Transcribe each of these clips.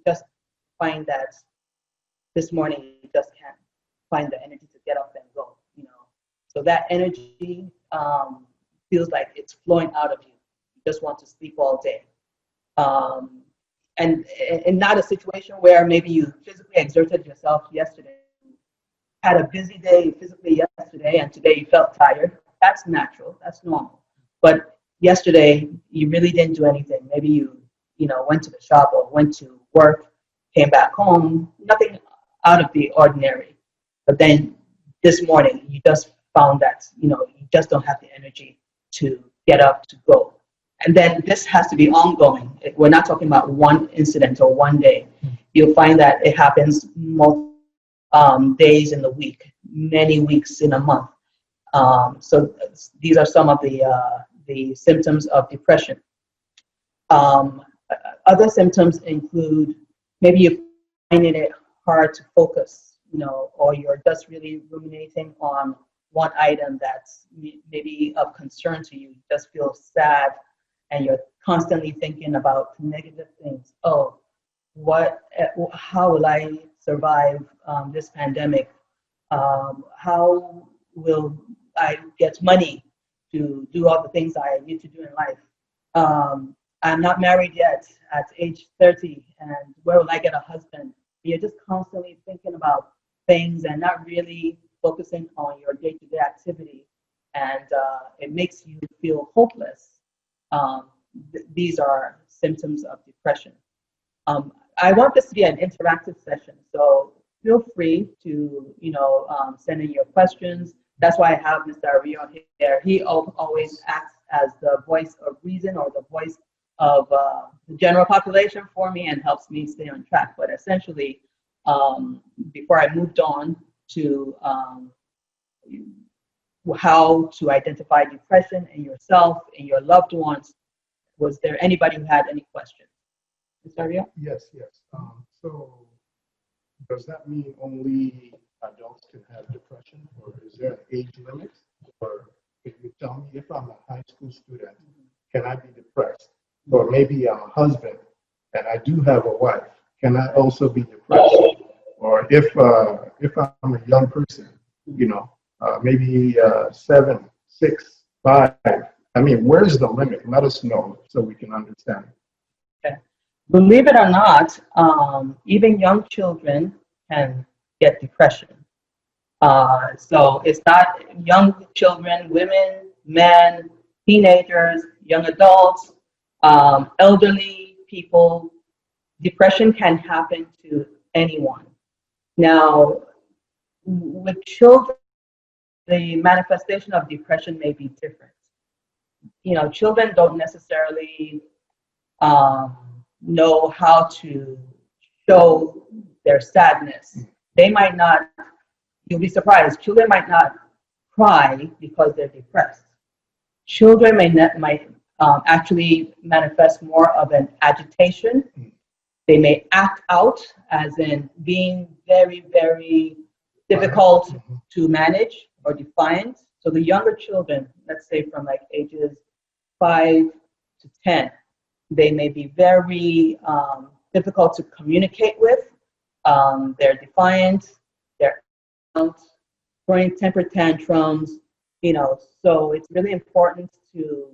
just find that this morning you just can't find the energy to get up and go, you know. So that energy feels like it's flowing out of you. You just want to sleep all day. And not a situation where maybe you physically exerted yourself yesterday, had a busy day physically yesterday, and today you felt tired. That's natural. That's normal. But yesterday you really didn't do anything. Maybe you went to the shop or went to work, came back home, nothing out of the ordinary. But then this morning you just found that you just don't have the energy to get up to go. And then this has to be ongoing. We're not talking about one incident or one day. You'll find that it happens multiple days in the week, many weeks in a month. So these are some of the symptoms of depression. Other symptoms include maybe you're finding it hard to focus, or you're just really ruminating on one item that's maybe of concern to you. You just feel sad, and you're constantly thinking about negative things. Oh, how will I survive this pandemic? How will I get money to do all the things I need to do in life? I'm not married yet at age 30, and where will I get a husband? You're just constantly thinking about things and not really focusing on your day-to-day activity, and it makes you feel hopeless. These are symptoms of depression. I want this to be an interactive session, so feel free to send in your questions. That's why I have Mr. ARIYO here. He always acts as the voice of reason or the voice of the general population for me and helps me stay on track. But essentially, before I moved on to how to identify depression in yourself and your loved ones, was there anybody who had any questions? Mr. ARIYO? Yes. So does that mean only adults can have depression, or is there an age limit? Or if you tell me, if I'm a high school student, can I be depressed? Or maybe I'm a husband and I do have a wife, can I also be depressed? Or if I'm a young person, maybe 7, 6, 5. I mean, where's the limit? Let us know so we can understand. Okay. Believe it or not, even young children can get depression. So it's not young children, women, men, teenagers, young adults, elderly people. Depression can happen to anyone. Now, with children, the manifestation of depression may be different. Children don't necessarily know how to show their sadness. They might not, you'll be surprised, children might not cry because they're depressed. Children might actually manifest more of an agitation. They may act out, as in being very, very difficult to manage or defiant. So the younger children, let's say from like ages 5 to 10, they may be very difficult to communicate with. They're defiant, they're out, throwing temper tantrums, so it's really important to,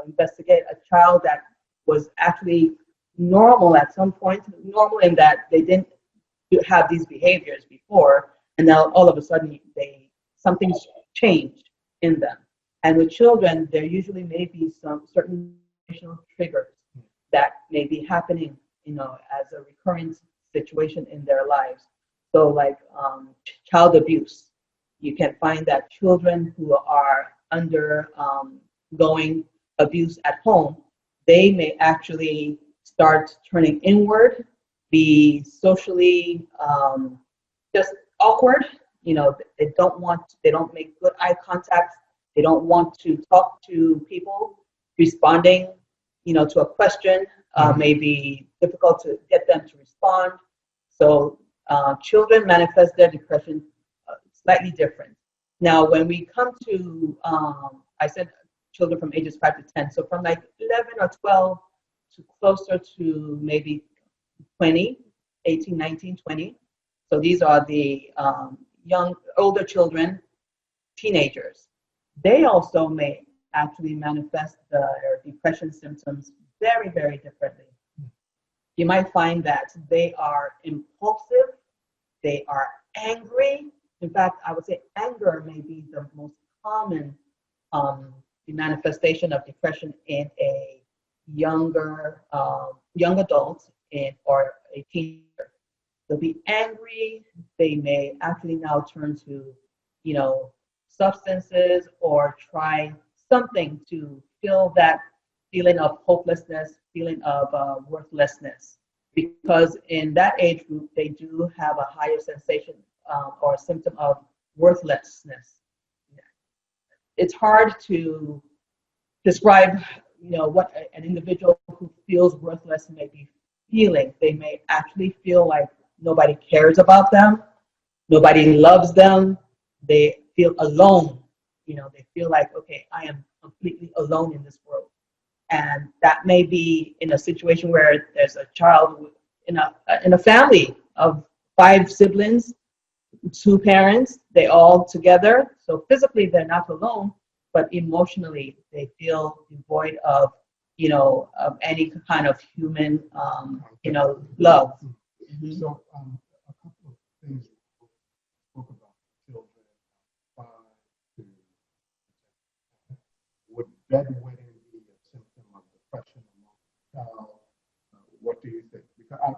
investigate a child that was actually normal at some point, normal in that they didn't have these behaviors before, and now all of a sudden something's changed in them. And with children, there usually may be some certain triggers that may be happening, as a recurrent situation in their lives. So like child abuse, you can find that children who are undergoing abuse at home, they may actually start turning inward, be socially just awkward. They don't make good eye contact. They don't want to talk to people. Responding, to a question may be difficult to get them to respond. So children manifest their depression slightly different. Now, when we come to, I said children from ages 5 to 10, so from like 11 or 12 to closer to maybe 20, 18, 19, 20. So these are the older children, teenagers. They also may actually manifest their depression symptoms very, very differently. You might find that they are impulsive, they are angry. In fact, I would say anger may be the most common manifestation of depression in a young adult or a teenager. They'll be angry. They may actually now turn to, substances or try something to fill that feeling of hopelessness, feeling of worthlessness. Because in that age group, they do have a higher sensation or symptom of worthlessness. It's hard to describe, what an individual who feels worthless may be feeling. They may actually feel like nobody cares about them, nobody loves them. They feel alone. They feel like, okay, I am completely alone in this world. And that may be in a situation where there's a child in a family of 5 siblings, 2 parents, they all together. So physically they're not alone, but emotionally they feel devoid of, of any kind of human, love. Mm-hmm. So a couple of things we spoke about children, 5 to would bedwetting be a symptom of depression among the child? What do you think? Because I'm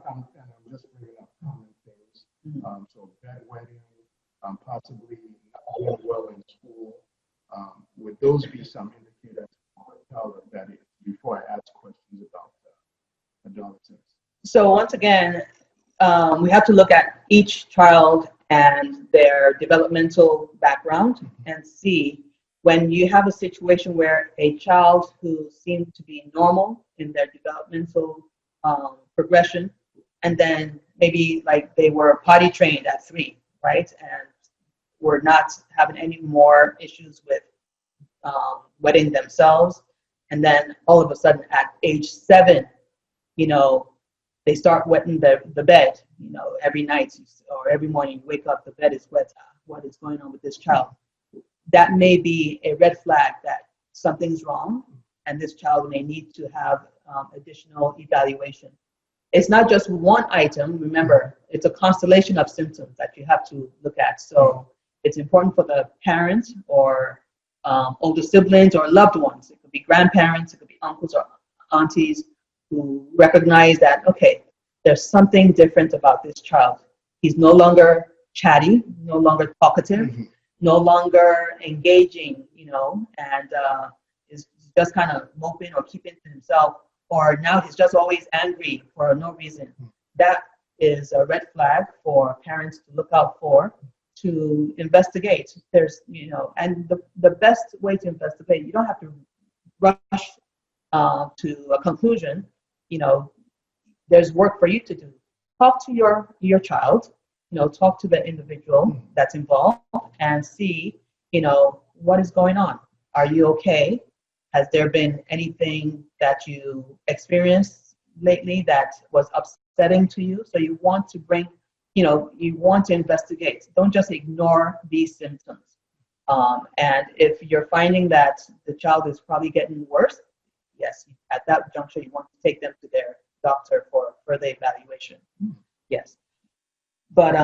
just bringing up common things. Mm-hmm. So bedwetting, possibly not doing well in school. Would those be some indicators for a child of that age before I ask questions about adolescents? So once again, we have to look at each child and their developmental background and see when you have a situation where a child who seemed to be normal in their developmental progression, and then maybe like they were potty trained at 3, right? And were not having any more issues with wetting themselves. And then all of a sudden at age 7, they start wetting the bed, every night or every morning you wake up, the bed is wet. What is going on with this child? That may be a red flag that something's wrong and this child may need to have additional evaluation. It's not just one item. Remember, it's a constellation of symptoms that you have to look at. So it's important for the parents or older siblings or loved ones. It could be grandparents, it could be uncles or aunties who recognize that, okay, there's something different about this child. He's no longer chatty, no longer talkative, no longer engaging, and is just kind of moping or keeping to himself, or now he's just always angry for no reason. That is a red flag for parents to look out for, to investigate. There's, and the best way to investigate, you don't have to rush to a conclusion. There's work for you to do. Talk to your child, talk to the individual that's involved and see, what is going on. Are you okay? Has there been anything that you experienced lately that was upsetting to you? So you want to bring, you want to investigate. Don't just ignore these symptoms. And if you're finding that the child is probably getting worse, yes, at that juncture, you want to take them to their doctor for further evaluation. Yes. But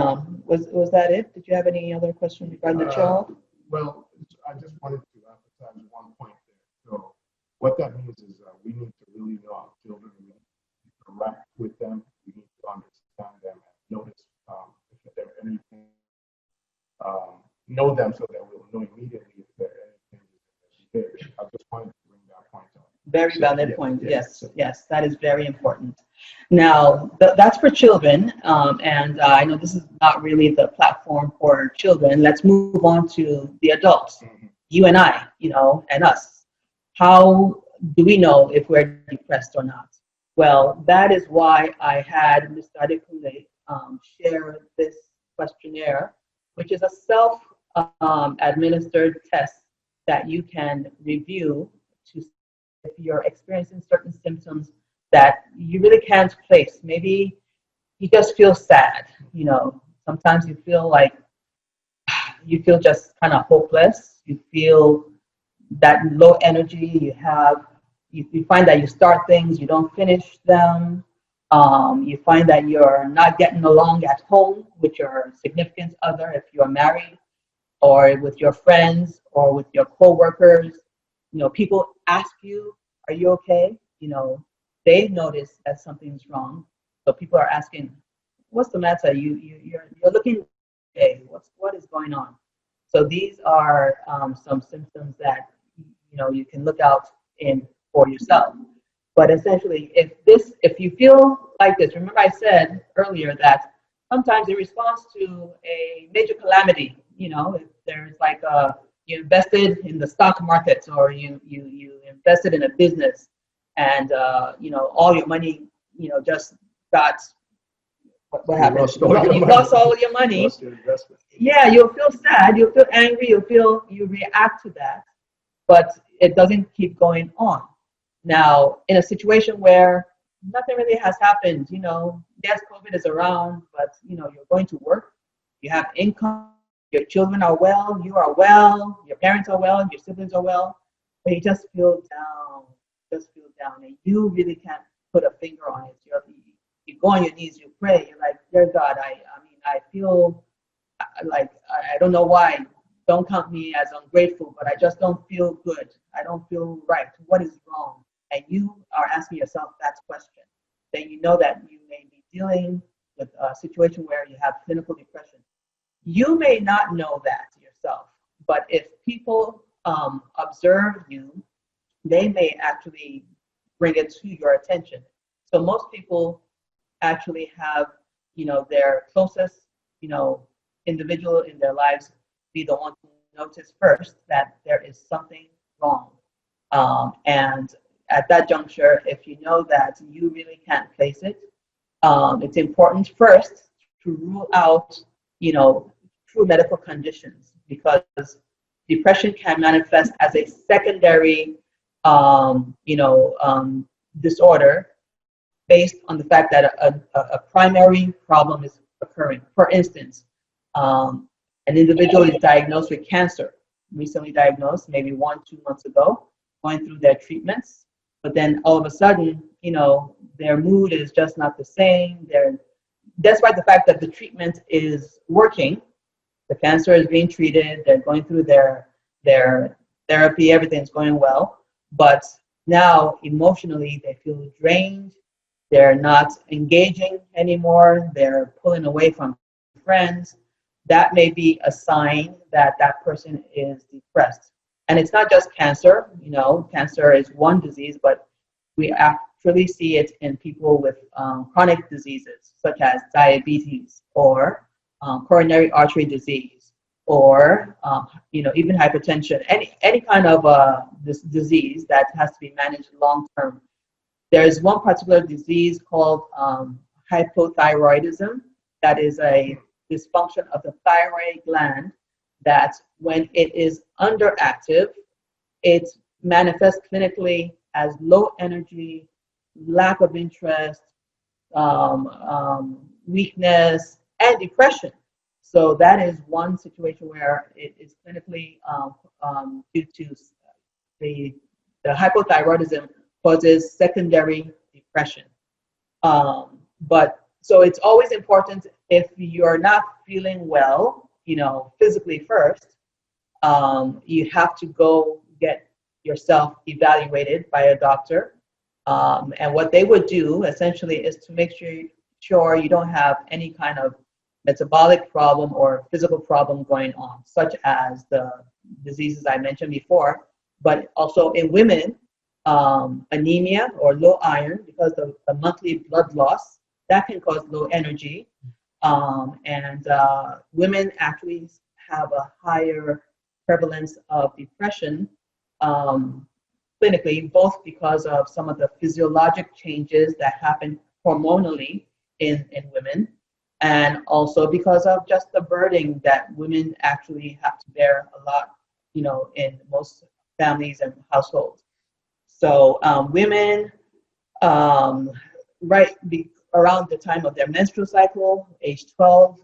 was that it? Did you have any other questions regarding the child? Well, I just wanted to emphasize one point there. So what that means is we need to really know our children. We need to interact with them. We need to understand them and notice if there's anything. Know them so that we'll know immediately if there are any changes in their behavior. I just wanted to bring that point up. Very valid point. Yes, that is very important. Now, that's for children, and I know this is not really the platform for children. Let's move on to the adults, you and I, and us. How do we know if we're depressed or not? Well, that is why I had Mr. Adekunle share this questionnaire, which is a self-administered test that you can review to see if you're experiencing certain symptoms that you really can't place. Maybe you just feel sad. Sometimes you feel like you feel just kind of hopeless. You feel that low energy. You find that you start things, you don't finish them. You find that you're not getting along at home with your significant other if you're married, or with your friends, or with your coworkers. People ask you, "Are you okay?" They notice that something's wrong, so people are asking, "What's the matter? You're looking okay. What is going on?" So these are some symptoms that you can look out in for yourself. But essentially, if you feel like this, remember I said earlier that sometimes in response to a major calamity, if there's like you invested in the stock market, or you invested in a business, and all your money just got what happened? You lost all your money. Lost your investment. Yeah, you'll feel sad, you'll feel angry, you react to that, but it doesn't keep going on. Now, in a situation where nothing really has happened, yes, COVID is around, but you're going to work, you have income, your children are well, you are well, your parents are well, your siblings are well, but you just feel down, and you really can't put a finger on it. You go on your knees, you pray, you're like, dear God, I feel like, I don't know why, don't count me as ungrateful, but I just don't feel good. I don't feel right. What is wrong? And you are asking yourself that question. Then you know that you may be dealing with a situation where you have clinical depression. You may not know that yourself, but if people observe you, they may actually bring it to your attention. So most people actually have, their closest, individual in their lives be the one to notice first that there is something wrong. And at that juncture, if you know that you really can't place it, it's important first to rule out, true medical conditions, because depression can manifest as a secondary, disorder based on the fact that a primary problem is occurring. For instance, an individual is diagnosed with cancer, recently diagnosed, maybe 1-2 months ago, going through their treatments, but then all of a sudden, their mood is just not the same. Despite the fact that the treatment is working, the cancer is being treated, they're going through their therapy, everything's going well, but now emotionally they feel drained, they're not engaging anymore, they're pulling away from friends. That may be a sign that that person is depressed. And it's not just cancer, cancer is one disease, but we actually see it in people with chronic diseases such as diabetes, or coronary artery disease, or even hypertension, any kind of this disease that has to be managed long term. There's one particular disease called hypothyroidism, that is a dysfunction of the thyroid gland, that when it is underactive, it manifests clinically as low energy, lack of interest, weakness, and depression. So that is one situation where it is clinically due to the hypothyroidism causes secondary depression. But so it's always important, if you're not feeling well, physically first, you have to go get yourself evaluated by a doctor. And what they would do essentially is to make sure you don't have any kind of metabolic problem or physical problem going on, such as the diseases I mentioned before, but also in women, anemia or low iron, because of the monthly blood loss, that can cause low energy. And women actually have a higher prevalence of depression clinically, both because of some of the physiologic changes that happen hormonally in women, and also because of just the burden that women actually have to bear a lot, in most families and households. So women, right, around the time of their menstrual cycle, age 12,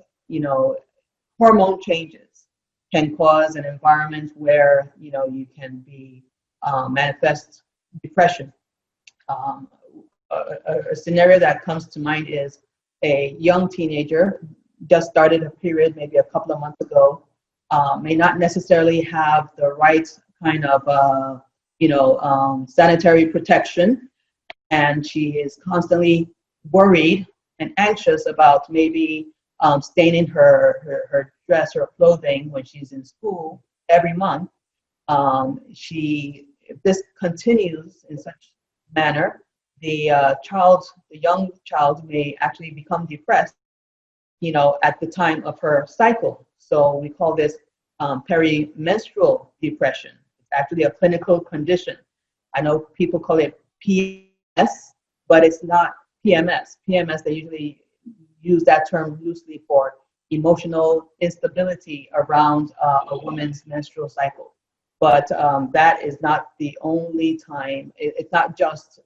hormone changes can cause an environment where, you can be manifest depression. A scenario that comes to mind is a young teenager just started a period maybe a couple of months ago, may not necessarily have the right kind of sanitary protection, and she is constantly worried and anxious about maybe staining her dress or clothing when she's in school every month. If this continues in such manner, the young child may actually become depressed, at the time of her cycle. So we call this perimenstrual depression. It's actually a clinical condition. I know people call it PMS, but it's not PMS. PMS, they usually use that term loosely for emotional instability around a woman's menstrual cycle. But that is not the only time. It's not just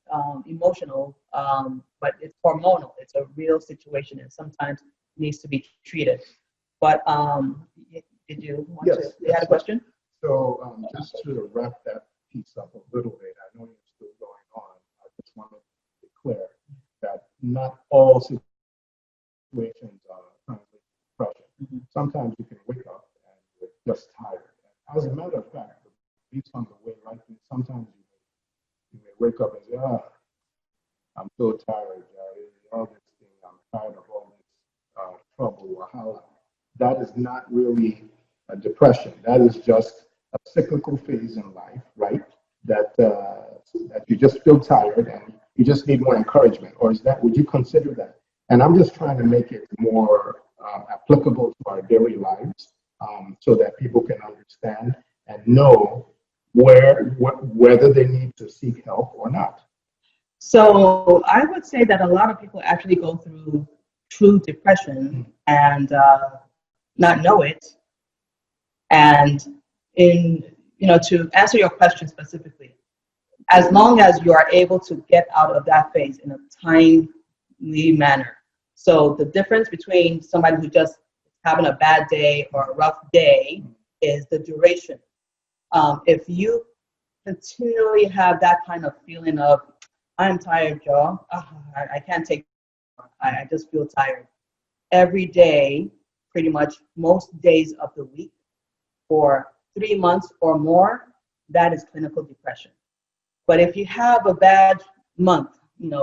emotional, but it's hormonal. It's a real situation, and sometimes needs to be treated. But did you want to? You had a question? So just to wrap that piece up a little bit, I know you're still going on. I just want to be clear that not all situations are currently depression. Mm-hmm. Sometimes you can wake up and you're just tired. And as a matter of fact, based on the way life is, sometimes you may wake up and say, I'm so tired. All this thing, I'm tired of all this trouble or how. That is not really a depression. That is just a cyclical phase in life, right? That you just feel tired and you just need more encouragement. Or would you consider that? And I'm just trying to make it more applicable to our daily lives, so that people can understand and know whether they need to seek help or not. So I would say that a lot of people actually go through true depression and not know it. And to answer your question specifically, as long as you are able to get out of that phase in a timely manner. So the difference between somebody who just having a bad day or a rough day is the duration. If you continually have that kind of feeling of, I'm tired, Joe, I can't take it, I just feel tired. Every day, pretty much most days of the week, for 3 months or more, that is clinical depression. But if you have a bad month,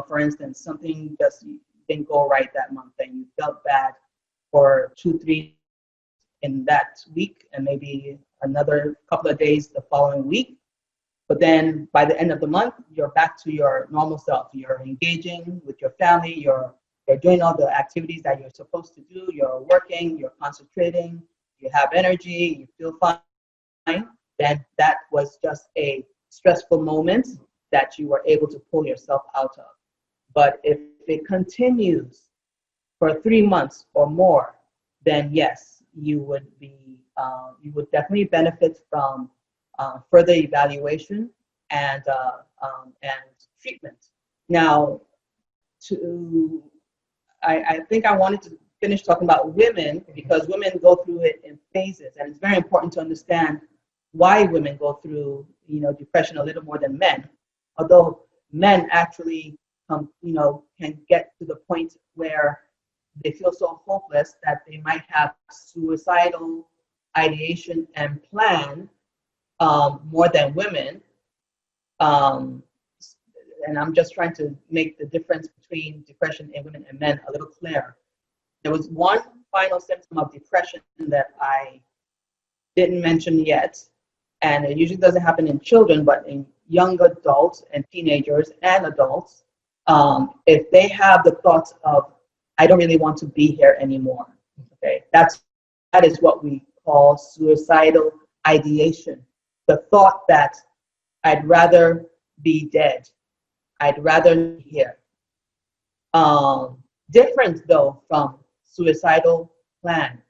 for instance, something just didn't go right that month and you felt bad for 2-3 in that week and maybe another couple of days the following week, but then by the end of the month, you're back to your normal self. You're engaging with your family, you're doing all the activities that you're supposed to do, you're working, you're concentrating, you have energy, you feel fine, then that was just a stressful moment that you were able to pull yourself out of. But if it continues for 3 months or more, then yes, you would definitely benefit from further evaluation and treatment. Now, I think I wanted to finish talking about women, because women go through it in phases, and it's very important to understand why women go through depression a little more than men. Although men actually can get to the point where they feel so hopeless that they might have suicidal ideation and plan more than women. And I'm just trying to make the difference between depression in women and men a little clearer. There was one final symptom of depression that I didn't mention yet, and it usually doesn't happen in children, but in young adults and teenagers and adults, if they have the thoughts of, I don't really want to be here anymore. Okay, that is what we call suicidal ideation. The thought that I'd rather be dead. I'd rather be here. Different though from suicidal plan.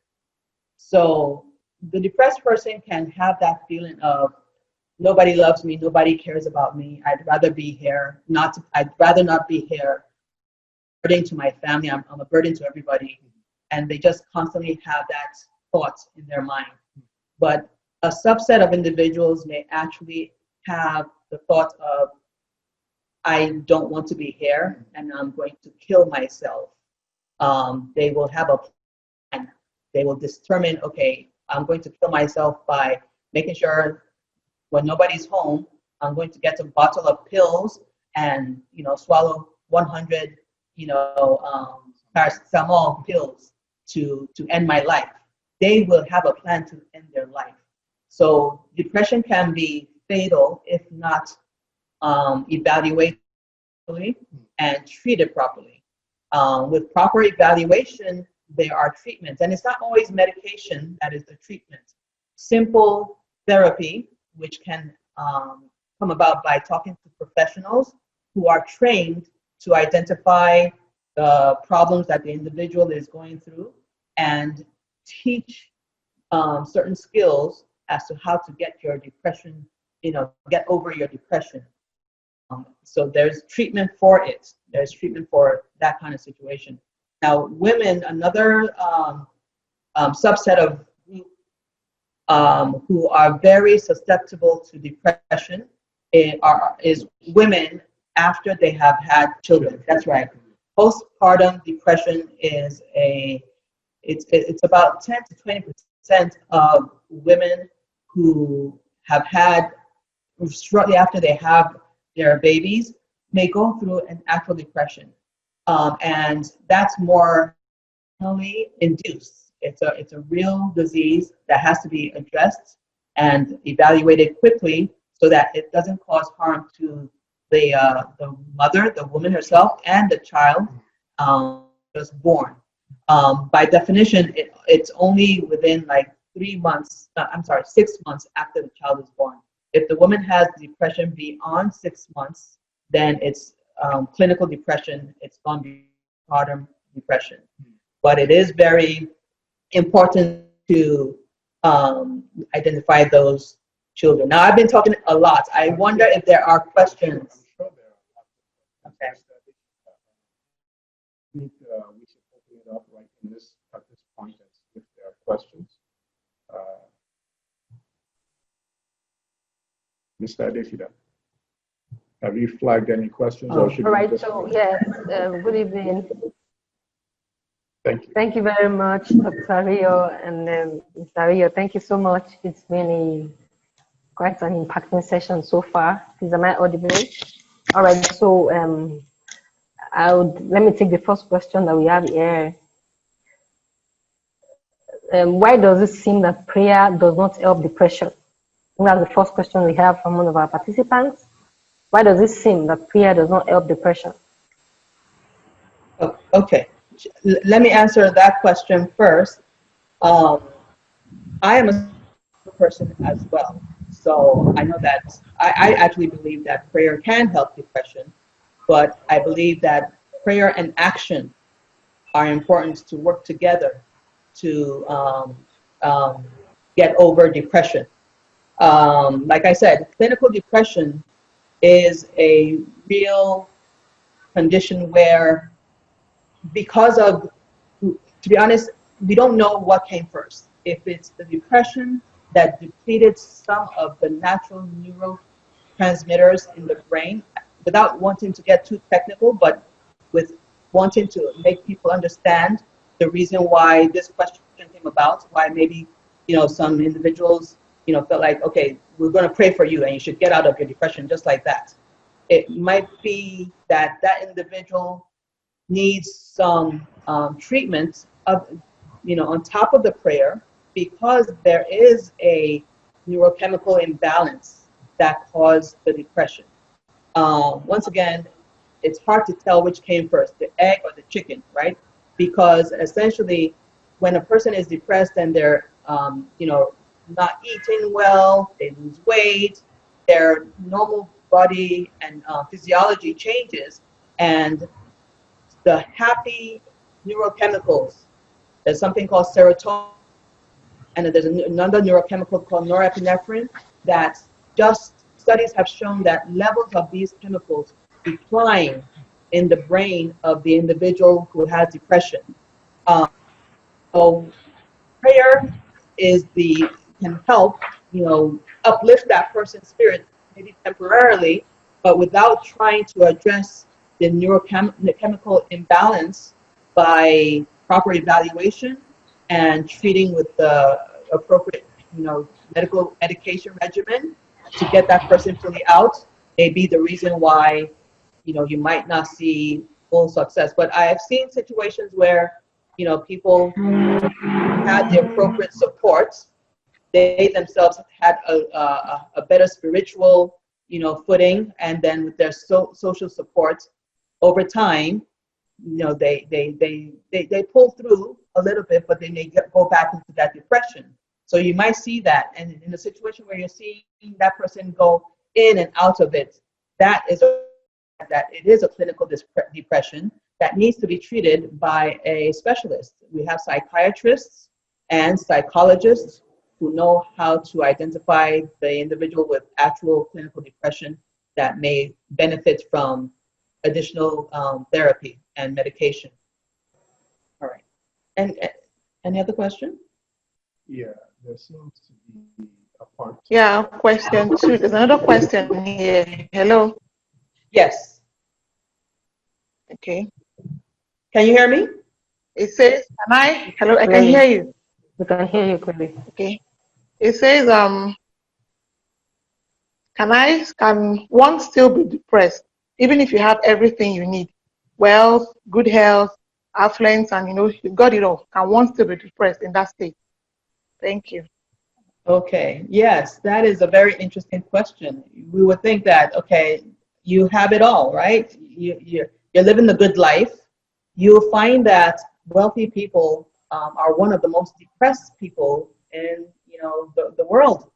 So the depressed person can have that feeling of, nobody loves me, nobody cares about me, I'd rather be here, I'd rather not be here. burden to my family. I'm a burden to everybody. And they just constantly have that thought in their mind. But a subset of individuals may actually have the thought of, I don't want to be here and I'm going to kill myself. They will have a plan. They will determine, okay, I'm going to kill myself by making sure when nobody's home, I'm going to get a bottle of pills and, swallow 100, paracetamol pills to end my life. They will have a plan to end their life. So depression can be fatal if not evaluated properly and treated properly. With proper evaluation, there are treatments, and it's not always medication that is the treatment. Simple therapy, which can come about by talking to professionals who are trained to identify the problems that the individual is going through and teach certain skills as to how to get your depression, get over your depression. So there's treatment for it. There's treatment for that kind of situation. Now, women, another subset of who are very susceptible to depression is women after they have had children. That's right. Postpartum depression is it's about 10 to 20% of women who have had shortly after they have their babies may go through an actual depression, and that's more internally induced. It's a real disease that has to be addressed and evaluated quickly so that it doesn't cause harm to the mother, the woman herself, and the child just born. By definition, it's only within like 6 months after the child is born. If the woman has depression beyond 6 months, then it's clinical depression. It's going to be postpartum depression. But it is very important to identify those children. Now, I've been talking a lot. I wonder if there are questions. I'm sure there are. Okay. I think we should open it up right at this point if there are questions. Mr. Adeshida, have you flagged any questions? Or should All right, we just so yes, good evening. Thank you. Thank you very much, Dr. ARIYO and Mr. ARIYO. Thank you so much. It's been quite an impactful session so far. Please, am I audible? All right, so let me take the first question that we have here. Why does it seem that prayer does not help depression? That's the first question we have from one of our participants. Why does it seem that prayer does not help depression? Oh, okay, let me answer that question first. I am a person as well, so I know that I actually believe that prayer can help depression, but I believe that prayer and action are important to work together to get over depression. Like I said, clinical depression is a real condition where, because of, to be honest, we don't know what came first. If it's the depression that depleted some of the natural neurotransmitters in the brain, without wanting to get too technical, but with wanting to make people understand the reason why this question came about, why maybe, some individuals, felt like, okay, we're going to pray for you and you should get out of your depression just like that. It might be that that individual needs some treatment on top of the prayer, because there is a neurochemical imbalance that caused the depression. Once again, it's hard to tell which came first, the egg or the chicken, right? Because essentially, when a person is depressed and they're, not eating well, they lose weight, their normal body and physiology changes, and the happy neurochemicals, there's something called serotonin, and there's another neurochemical called norepinephrine, that just studies have shown that levels of these chemicals decline in the brain of the individual who has depression. Um, so prayer can help, uplift that person's spirit, maybe temporarily, but without trying to address the neurochemical imbalance by proper evaluation and treating with the appropriate, medication regimen to get that person fully out may be the reason why, you might not see full success. But I have seen situations where, people had the appropriate support. They themselves had a better spiritual, footing, and then with their social support over time, they pull through a little bit, but they may go back into that depression. So you might see that, and in a situation where you're seeing that person go in and out of it, that it is a clinical depression that needs to be treated by a specialist. We have psychiatrists and psychologists who know how to identify the individual with actual clinical depression that may benefit from additional therapy and medication. All right. And any other question? Yeah, there seems to be a part. Yeah, question two. There's another question here. Hello. Yes. Okay. Can you hear me? It says, hello, I can hear you. We can hear you clearly. Okay. It says, can one still be depressed even if you have everything you need? Wealth, good health, affluence, and you've got it all. Can one still be depressed in that state? Thank you. Okay. Yes, that is a very interesting question. We would think that, okay, you have it all, right? You're living the good life. You'll find that wealthy people are one of the most depressed people in the world.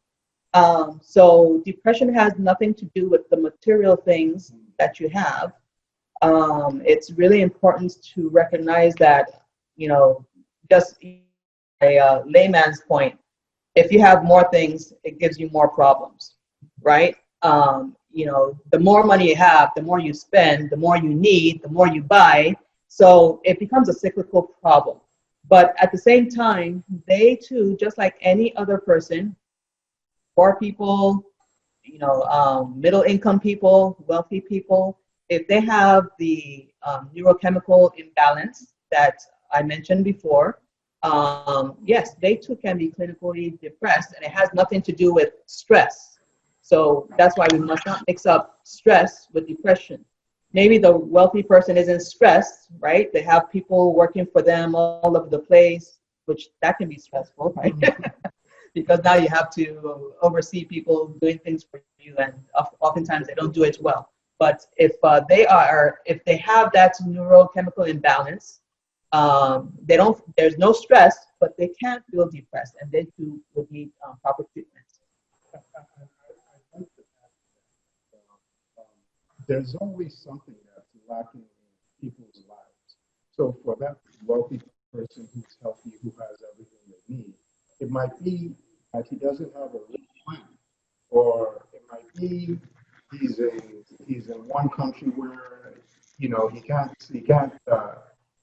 So depression has nothing to do with the material things that you have. It's really important to recognize that, just a layman's point, if you have more things, it gives you more problems, right? The more money you have, the more you spend, the more you need, the more you buy. So it becomes a cyclical problem. But at the same time, they too, just like any other person, poor people, middle income people, wealthy people, if they have the neurochemical imbalance that I mentioned before, yes, they too can be clinically depressed, and it has nothing to do with stress. So that's why we must not mix up stress with depression. Maybe the wealthy person isn't stressed, right? They have people working for them all over the place, which that can be stressful, right? Because now you have to oversee people doing things for you, and oftentimes they don't do it well. But if they have that neurochemical imbalance, there's no stress, but they can feel depressed, and they too would need proper treatment. There's always something that's lacking in people's lives. So for that wealthy person who's healthy, who has everything they need, it might be that he doesn't have a real plan, or it might be he's in one country where he can't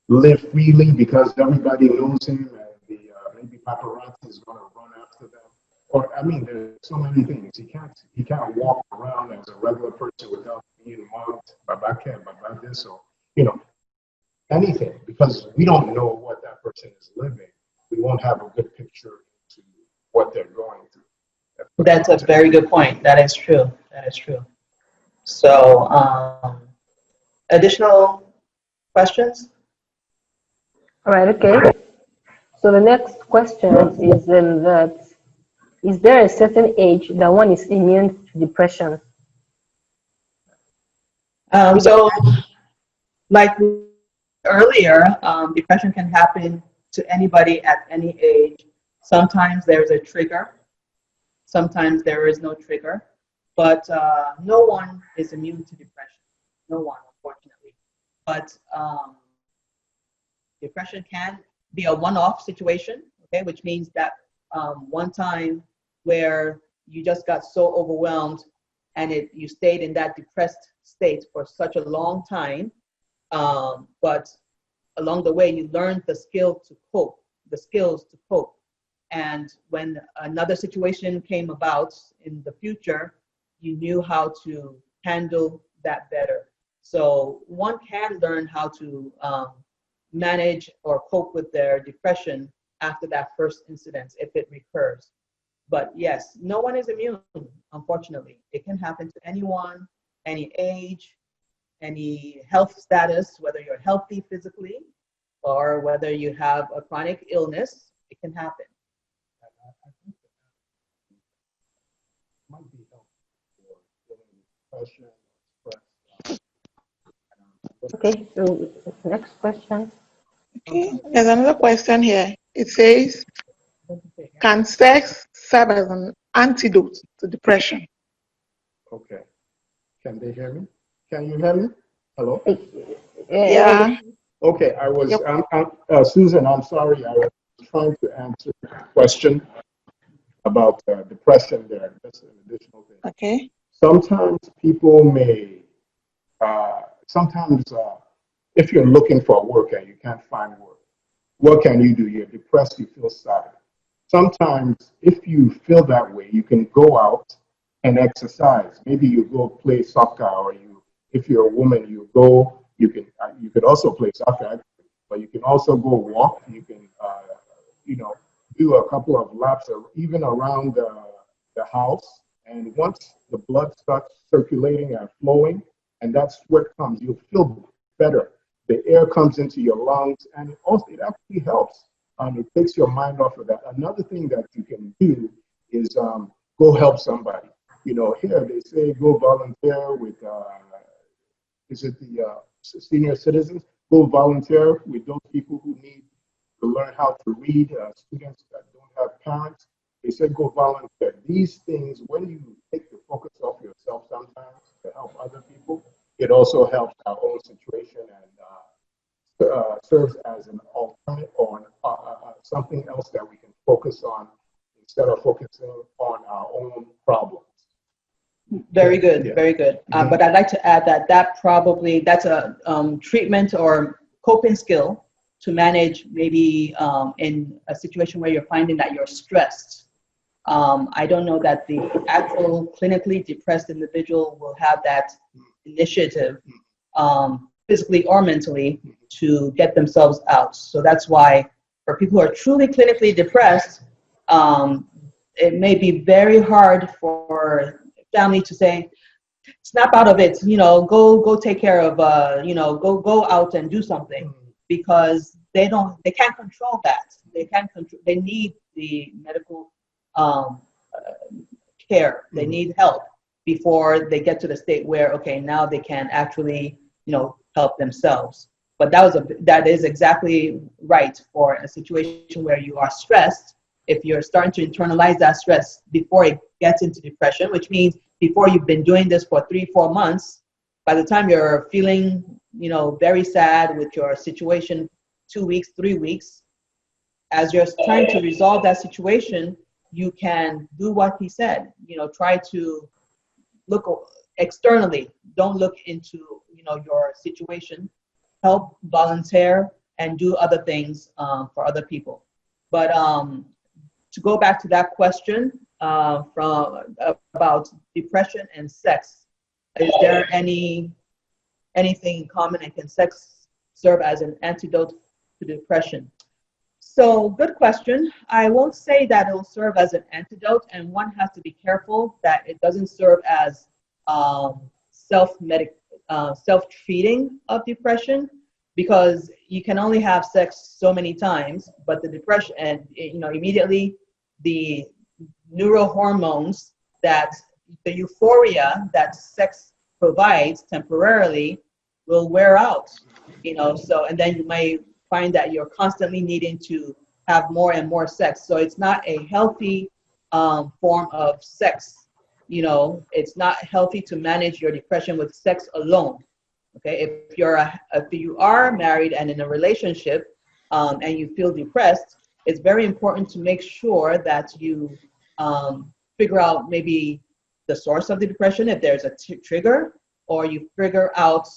live freely because everybody knows him, and maybe paparazzi is going to run after them. Or there's so many things. He can't walk around as a regular person without being mugged, babake, this, or anything, because we don't know what that person is living. We won't have a good picture into what they're going through. That's a very good point. That is true. That is true. So, additional questions? All right, okay. So the next question is that, is there a certain age that one is immune to depression? So, like earlier, depression can happen to anybody at any age. Sometimes there's a trigger. Sometimes there is no trigger. But no one is immune to depression. No one, unfortunately. But depression can be a one-off situation, okay, which means that one time where you just got so overwhelmed and you stayed in that depressed state for such a long time But along the way, you learn the skills to cope. And when another situation came about in the future, you knew how to handle that better. So one can learn how to manage or cope with their depression after that first incident if it recurs. But yes, no one is immune, unfortunately. It can happen to anyone, any age, any health status, whether you're healthy physically or whether you have a chronic illness, it can happen. I think that might be helpful for dealing with depression or stress. Okay, so next question. Okay, there's another question here. It says, can sex serve as an antidote to depression? Okay. Can they hear me? Can you hear me? Hello? Yeah. Okay, I was, Yep. Susan, I'm sorry, I was trying to answer the question about depression there. That's an additional thing. Okay. Sometimes people may, if you're looking for work and you can't find work, what can you do? You're depressed, you feel sad. Sometimes if you feel that way, you can go out and exercise. Maybe you go play soccer, or if you're a woman, you could also play soccer, but you can also go walk. You can, do a couple of laps or even around the house. And once the blood starts circulating and flowing, and that sweat comes, you'll feel better. The air comes into your lungs, and it actually helps. It takes your mind off of that. Another thing that you can do is go help somebody. Here they say go volunteer with, is it the senior citizens? Go volunteer with those people who need to learn how to read, students that don't have parents. They say go volunteer. These things, when you take the focus off yourself sometimes to help other people, it also helps our own situation and serves as an alternate or something else that we can focus on instead of focusing on our own problems. Very good, Yeah. very good. Mhm. But I'd like to add that's a treatment or coping skill to manage maybe in a situation where you're finding that you're stressed. I don't know that the actual clinically depressed individual will have that initiative, physically or mentally, to get themselves out. So that's why for people who are truly clinically depressed, it may be very hard for family to say, snap out of it, go take care of, go out and do something, because they can't control that. They need the medical care. They need help before they get to the state where, okay, now they can actually, help themselves. But that is exactly right for a situation where you are stressed. If you're starting to internalize that stress before it gets into depression, which means before you've been doing this for 3-4 months, by the time you're feeling, very sad with your situation, 2 weeks, 3 weeks, as you're trying to resolve that situation, you can do what he said, try to look externally. Don't look into, your situation. Help, volunteer, and do other things for other people. But to go back to that question about depression and sex, is there anything in common, and can sex serve as an antidote to depression? So good question. I won't say that it will serve as an antidote, and one has to be careful that it doesn't serve as self-treating of depression, because you can only have sex so many times, but the depression and immediately the neurohormones, that the euphoria that sex provides temporarily will wear out, so, and then you may find that you're constantly needing to have more and more sex. So it's not a healthy form of sex. It's not healthy to manage your depression with sex alone. Okay, if you are married and in a relationship and you feel depressed, it's very important to make sure that you figure out maybe the source of the depression, if there's a trigger, or you figure out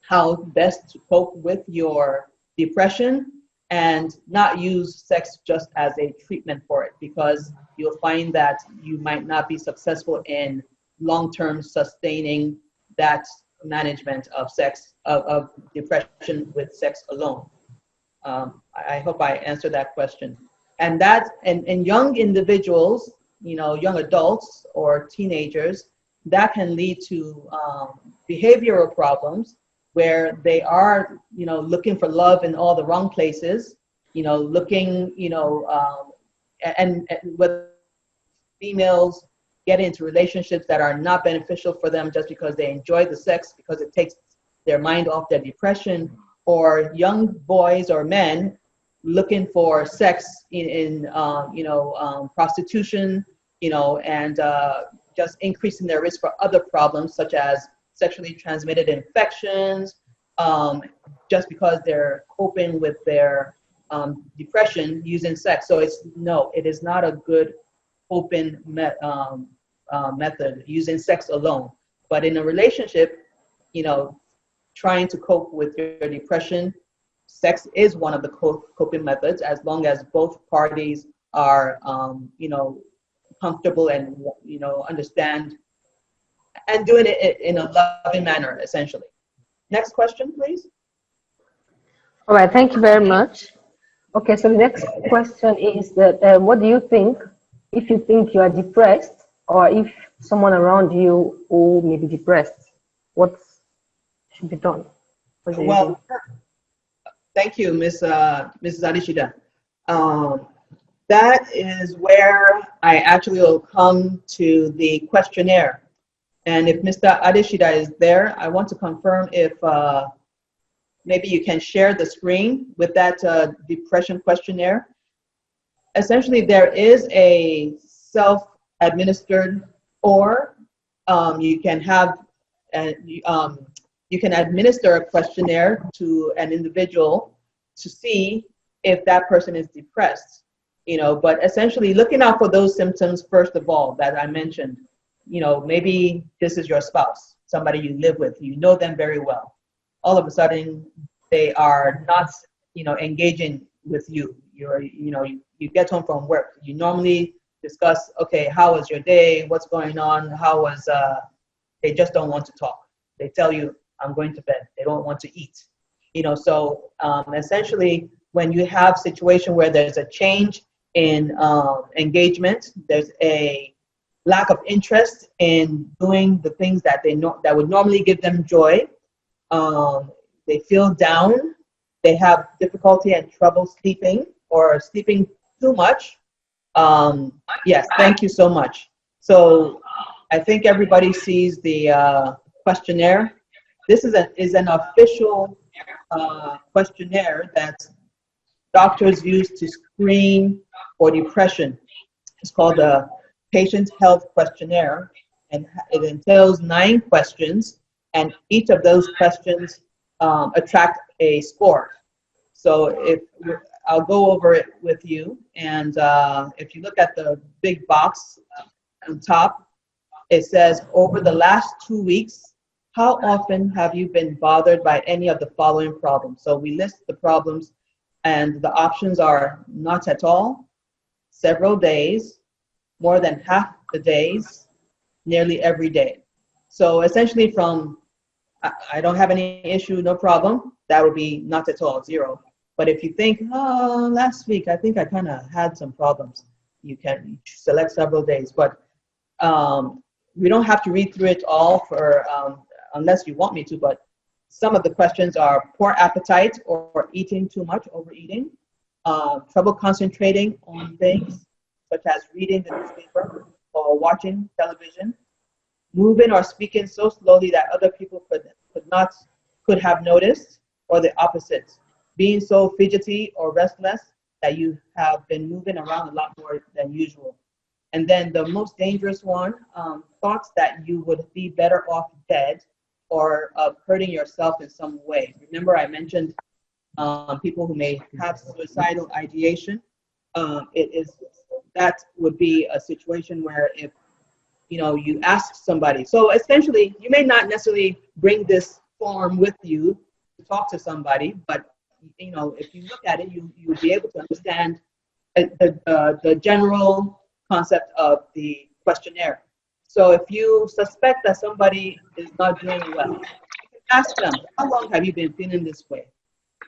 how best to cope with your depression and not use sex just as a treatment for it, because you'll find that you might not be successful in long-term sustaining that management of sex, of depression with sex alone. I hope I answered that question. And that, in young individuals, young adults or teenagers, that can lead to behavioral problems where they are, looking for love in all the wrong places, looking, and with females get into relationships that are not beneficial for them just because they enjoy the sex, because it takes their mind off their depression, or young boys or men looking for sex in prostitution, and just increasing their risk for other problems such as sexually transmitted infections, just because they're coping with their depression using sex. So it is not a good coping method using sex alone. But in a relationship, trying to cope with your depression, sex is one of the coping methods, as long as both parties are, comfortable and, understand and doing it in a loving manner, essentially. Next question, please. All right, thank you very much. Okay, so the next question is that what do you think if you think you are depressed, or if someone around you who may be depressed, what should be done? Well, thank you, Mrs. Adishida. That is where I actually will come to the questionnaire. And if Mr. Adishida is there, I want to confirm if maybe you can share the screen with that depression questionnaire. Essentially, there is a self-administered, or you can have, you can administer a questionnaire to an individual to see if that person is depressed. But essentially looking out for those symptoms first of all that I mentioned. Maybe this is your spouse, somebody you live with, you know them very well. All of a sudden, they are not, engaging with you. You get home from work. You normally discuss, okay, how was your day? What's going on? How was, they just don't want to talk. They tell you, I'm going to bed. They don't want to eat. So essentially, when you have a situation where there's a change in engagement, there's a lack of interest in doing the things that that would normally give them joy. They feel down. They have difficulty and trouble sleeping, or sleeping too much. Yes, thank you so much. So I think everybody sees the questionnaire. This is an official questionnaire that doctors use to screen for depression. It's called the Patient Health Questionnaire, and it entails 9 questions, and each of those questions attract a score. So I'll go over it with you, and if you look at the big box on top, it says, over the last 2 weeks, how often have you been bothered by any of the following problems? So we list the problems, and the options are not at all, several days, more than half the days, nearly every day. So essentially from, I don't have any issue, no problem, that would be not at all, 0. But if you think, oh, last week, I think I kind of had some problems, you can select several days. But we don't have to read through it all for, unless you want me to, but some of the questions are poor appetite or eating too much, overeating, trouble concentrating on things such as reading the newspaper or watching television, moving or speaking so slowly that other people could have noticed, or the opposite, being so fidgety or restless that you have been moving around a lot more than usual. And then the most dangerous one, thoughts that you would be better off dead, or of hurting yourself in some way. Remember I mentioned people who may have suicidal ideation. That would be a situation where if you ask somebody. So essentially, you may not necessarily bring this form with you to talk to somebody, but you know, if you look at it, you'll be able to understand the general concept of the questionnaire. So if you suspect that somebody is not doing well, you can ask them, how long have you been feeling this way?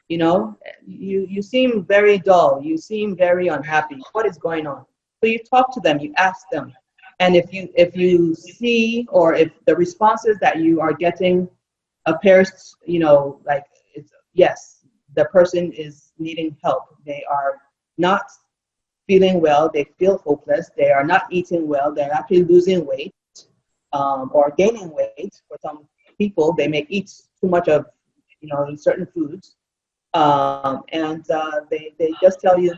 You know, you seem very dull. You seem very unhappy. What is going on? So you talk to them, you ask them. And if you see, or if the responses that you are getting appears, you know, like it's, yes, the person is needing help. They are not feeling well. They feel hopeless. They are not eating well. They're actually losing weight or gaining weight. For some people, they may eat too much of, you know, certain foods. They just tell you,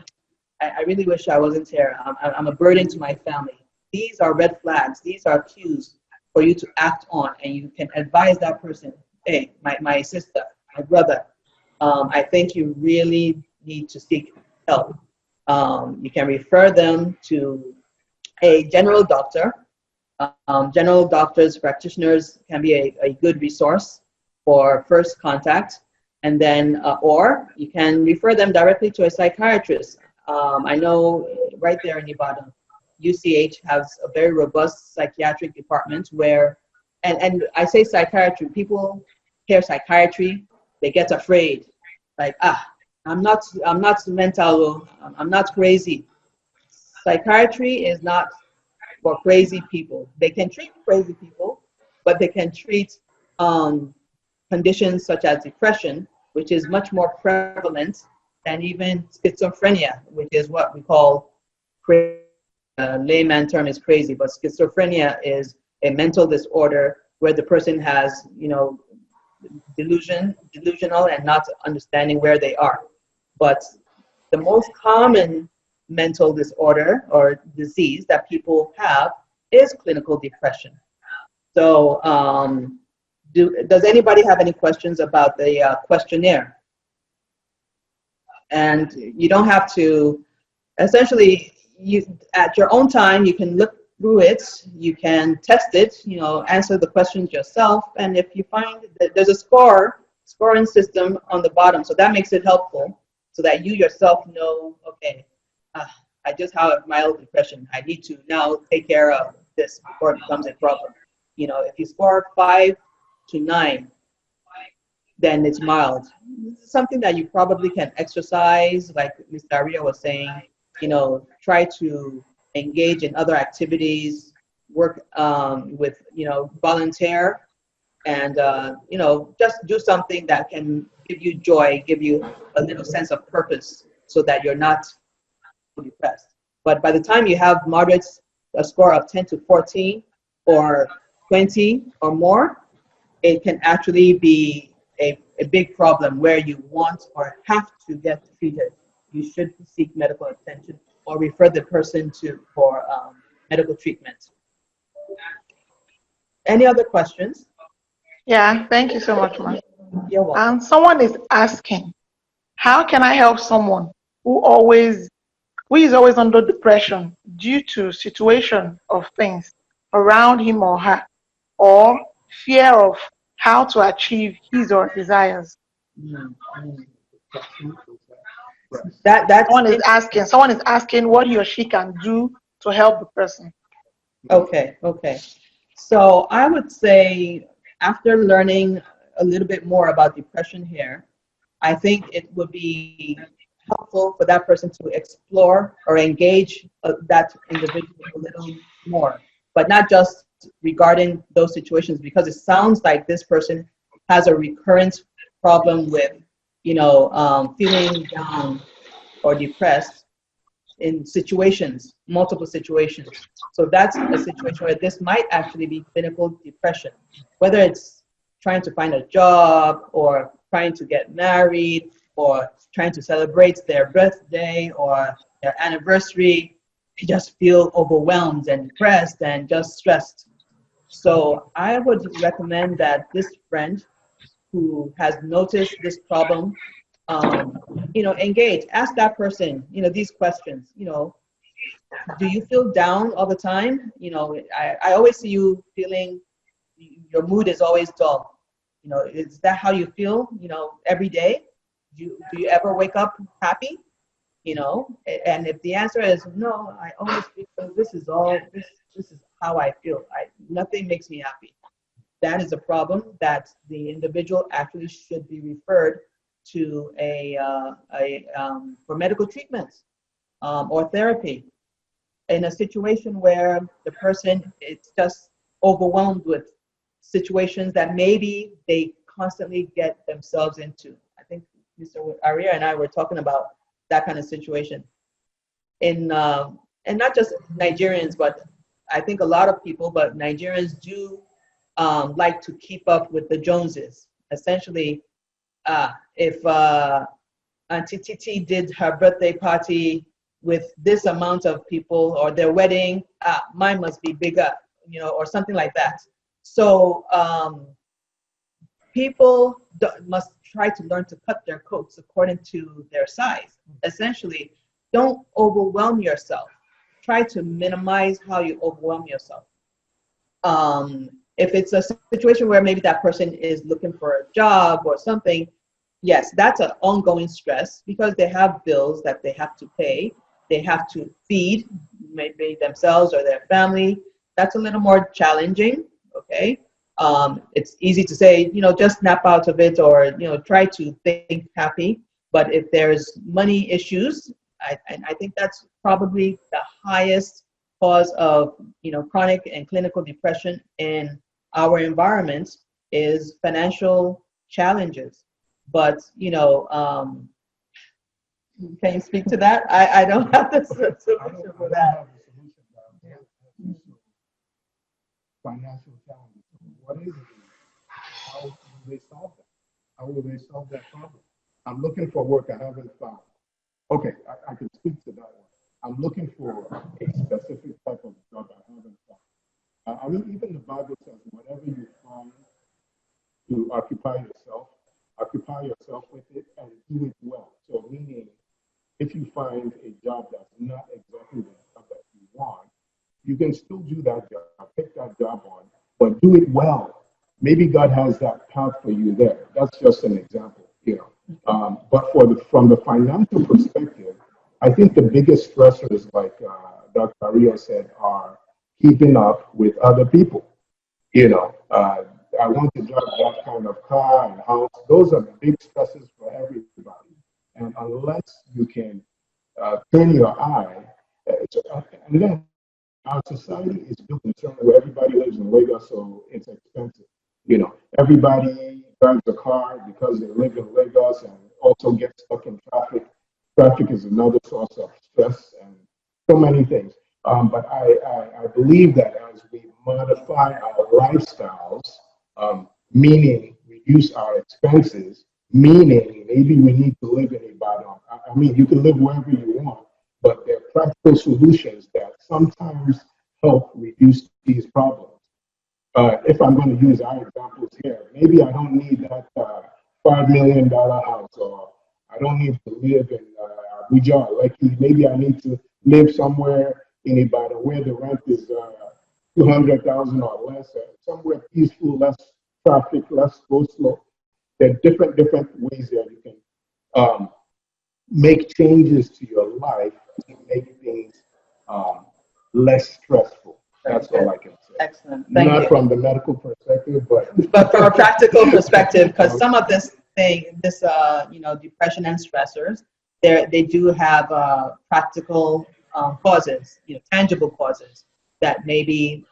I really wish I wasn't here. I'm a burden to my family. These are red flags. These are cues for you to act on, and you can advise that person, hey, my sister, my brother, I think you really need to seek help. You can refer them to a general doctor. General doctors, practitioners can be a good resource for first contact. And then, or you can refer them directly to a psychiatrist. I know right there in Ibadan, UCH has a very robust psychiatric department where, and I say psychiatry, people hear psychiatry, they get afraid. Like, I'm not mental, I'm not crazy. Psychiatry is not for crazy people. They can treat crazy people, but they can treat conditions such as depression, which is much more prevalent than even schizophrenia, which is what we call crazy. Layman term is crazy, but schizophrenia is a mental disorder where the person has, you know, delusional and not understanding where they are. But the most common mental disorder or disease that people have is clinical depression. So does anybody have any questions about the questionnaire? And you don't have to, essentially, you at your own time, you can look through it, you can test it, you know, answer the questions yourself, and if you find that there's a scoring system on the bottom, so that makes it helpful, so that you yourself know, okay, I just have mild depression, I need to now take care of this before it becomes a problem. You know, if you score 5 to 9, then it's mild. This is something that you probably can exercise, like Mr. ARIYO was saying, you know, try to engage in other activities, work with, you know, volunteer, and, you know, just do something that can give you joy, give you a little sense of purpose so that you're not depressed. But by the time you have a score of 10 to 14 or 20 or more, it can actually be a big problem where you want or have to get treated. You should seek medical attention or refer the person for medical treatment. Any other questions? Yeah, thank you so much, ma'am. You're welcome. Someone is asking, how can I help someone who is always under depression due to situation of things around him or her, or fear of how to achieve his or her desires? Someone is asking what he or she can do to help the person. Okay. So I would say, after learning a little bit more about depression here, I think it would be helpful for that person to explore or engage that individual a little more, but not just regarding those situations, because it sounds like this person has a recurrent problem with, you know, feeling down or depressed in situations, multiple situations. So that's a situation where this might actually be clinical depression, whether it's trying to find a job or trying to get married or trying to celebrate their birthday or their anniversary. They just feel overwhelmed and depressed and just stressed. So I would recommend that this friend who has noticed this problem, you know, engage, ask that person, you know, these questions, you know, do you feel down all the time? You know, I always see you feeling, your mood is always dull. You know, is that how you feel, you know, every day? Do you ever wake up happy? You know, and if the answer is no, I always feel this is how I feel. Nothing makes me happy. That is a problem that the individual actually should be referred to for medical treatment or therapy. In a situation where the person is just overwhelmed with situations that maybe they constantly get themselves into. I think Mr. ARIYO and I were talking about that kind of situation. And not just Nigerians, but I think a lot of people, but Nigerians do like to keep up with the Joneses. Essentially, if Auntie Titi did her birthday party with this amount of people, or their wedding, mine must be bigger, you know, or something like that. So people must try to learn to cut their coats according to their size. Essentially, don't overwhelm yourself. Try to minimize how you overwhelm yourself. If it's a situation where maybe that person is looking for a job or something, yes, that's an ongoing stress because they have bills that they have to pay. They have to feed maybe themselves or their family. That's a little more challenging, okay? It's easy to say, you know, just snap out of it or, you know, try to think happy. But if there's money issues, I think that's probably the highest cause of, you know, chronic and clinical depression in our environment is financial challenges. But, you know, can you speak to that? I don't have the solution for that. Financial challenges. What is it? How will they solve that? How will they solve that problem? I'm looking for work I haven't found. Okay, I can speak to that one. I'm looking for a specific type of job I haven't found. I mean, even the Bible says, whatever you find to occupy yourself with it and do it well. So meaning, if you find a job that's not exactly the job that you want, you can still do that job, pick that job on, but do it well. Maybe God has that path for you there. That's just an example, you know. But from the financial perspective, I think the biggest stressors, like Dr. ARIYO said, are keeping up with other people. You know, I want to drive that kind of car and house. Those are big stresses for everybody. And unless you can turn your eye, and then our society is built in a certain way. Everybody lives in Lagos, so it's expensive. You know, everybody drives a car because they live in Lagos and also get stuck in traffic. Traffic is another source of stress and so many things. But I believe that as we modify our lifestyles, meaning reduce our expenses, meaning maybe we need to live in Ibadan. I mean, you can live wherever you want, but there are practical solutions that sometimes help reduce these problems. If I'm going to use our examples here, maybe I don't need that $5 million house, or I don't need to live in Abuja. Like maybe I need to live somewhere in Ibadan where the rent is 200,000 or less, somewhere peaceful, less traffic, less go slow. There are different ways that you can make changes to your life to make things less stressful. That's all I can say. Excellent. Thank you. Not from the medical perspective, but from a practical perspective, because some of this you know, depression and stressors, they do have practical causes, you know, tangible causes that maybe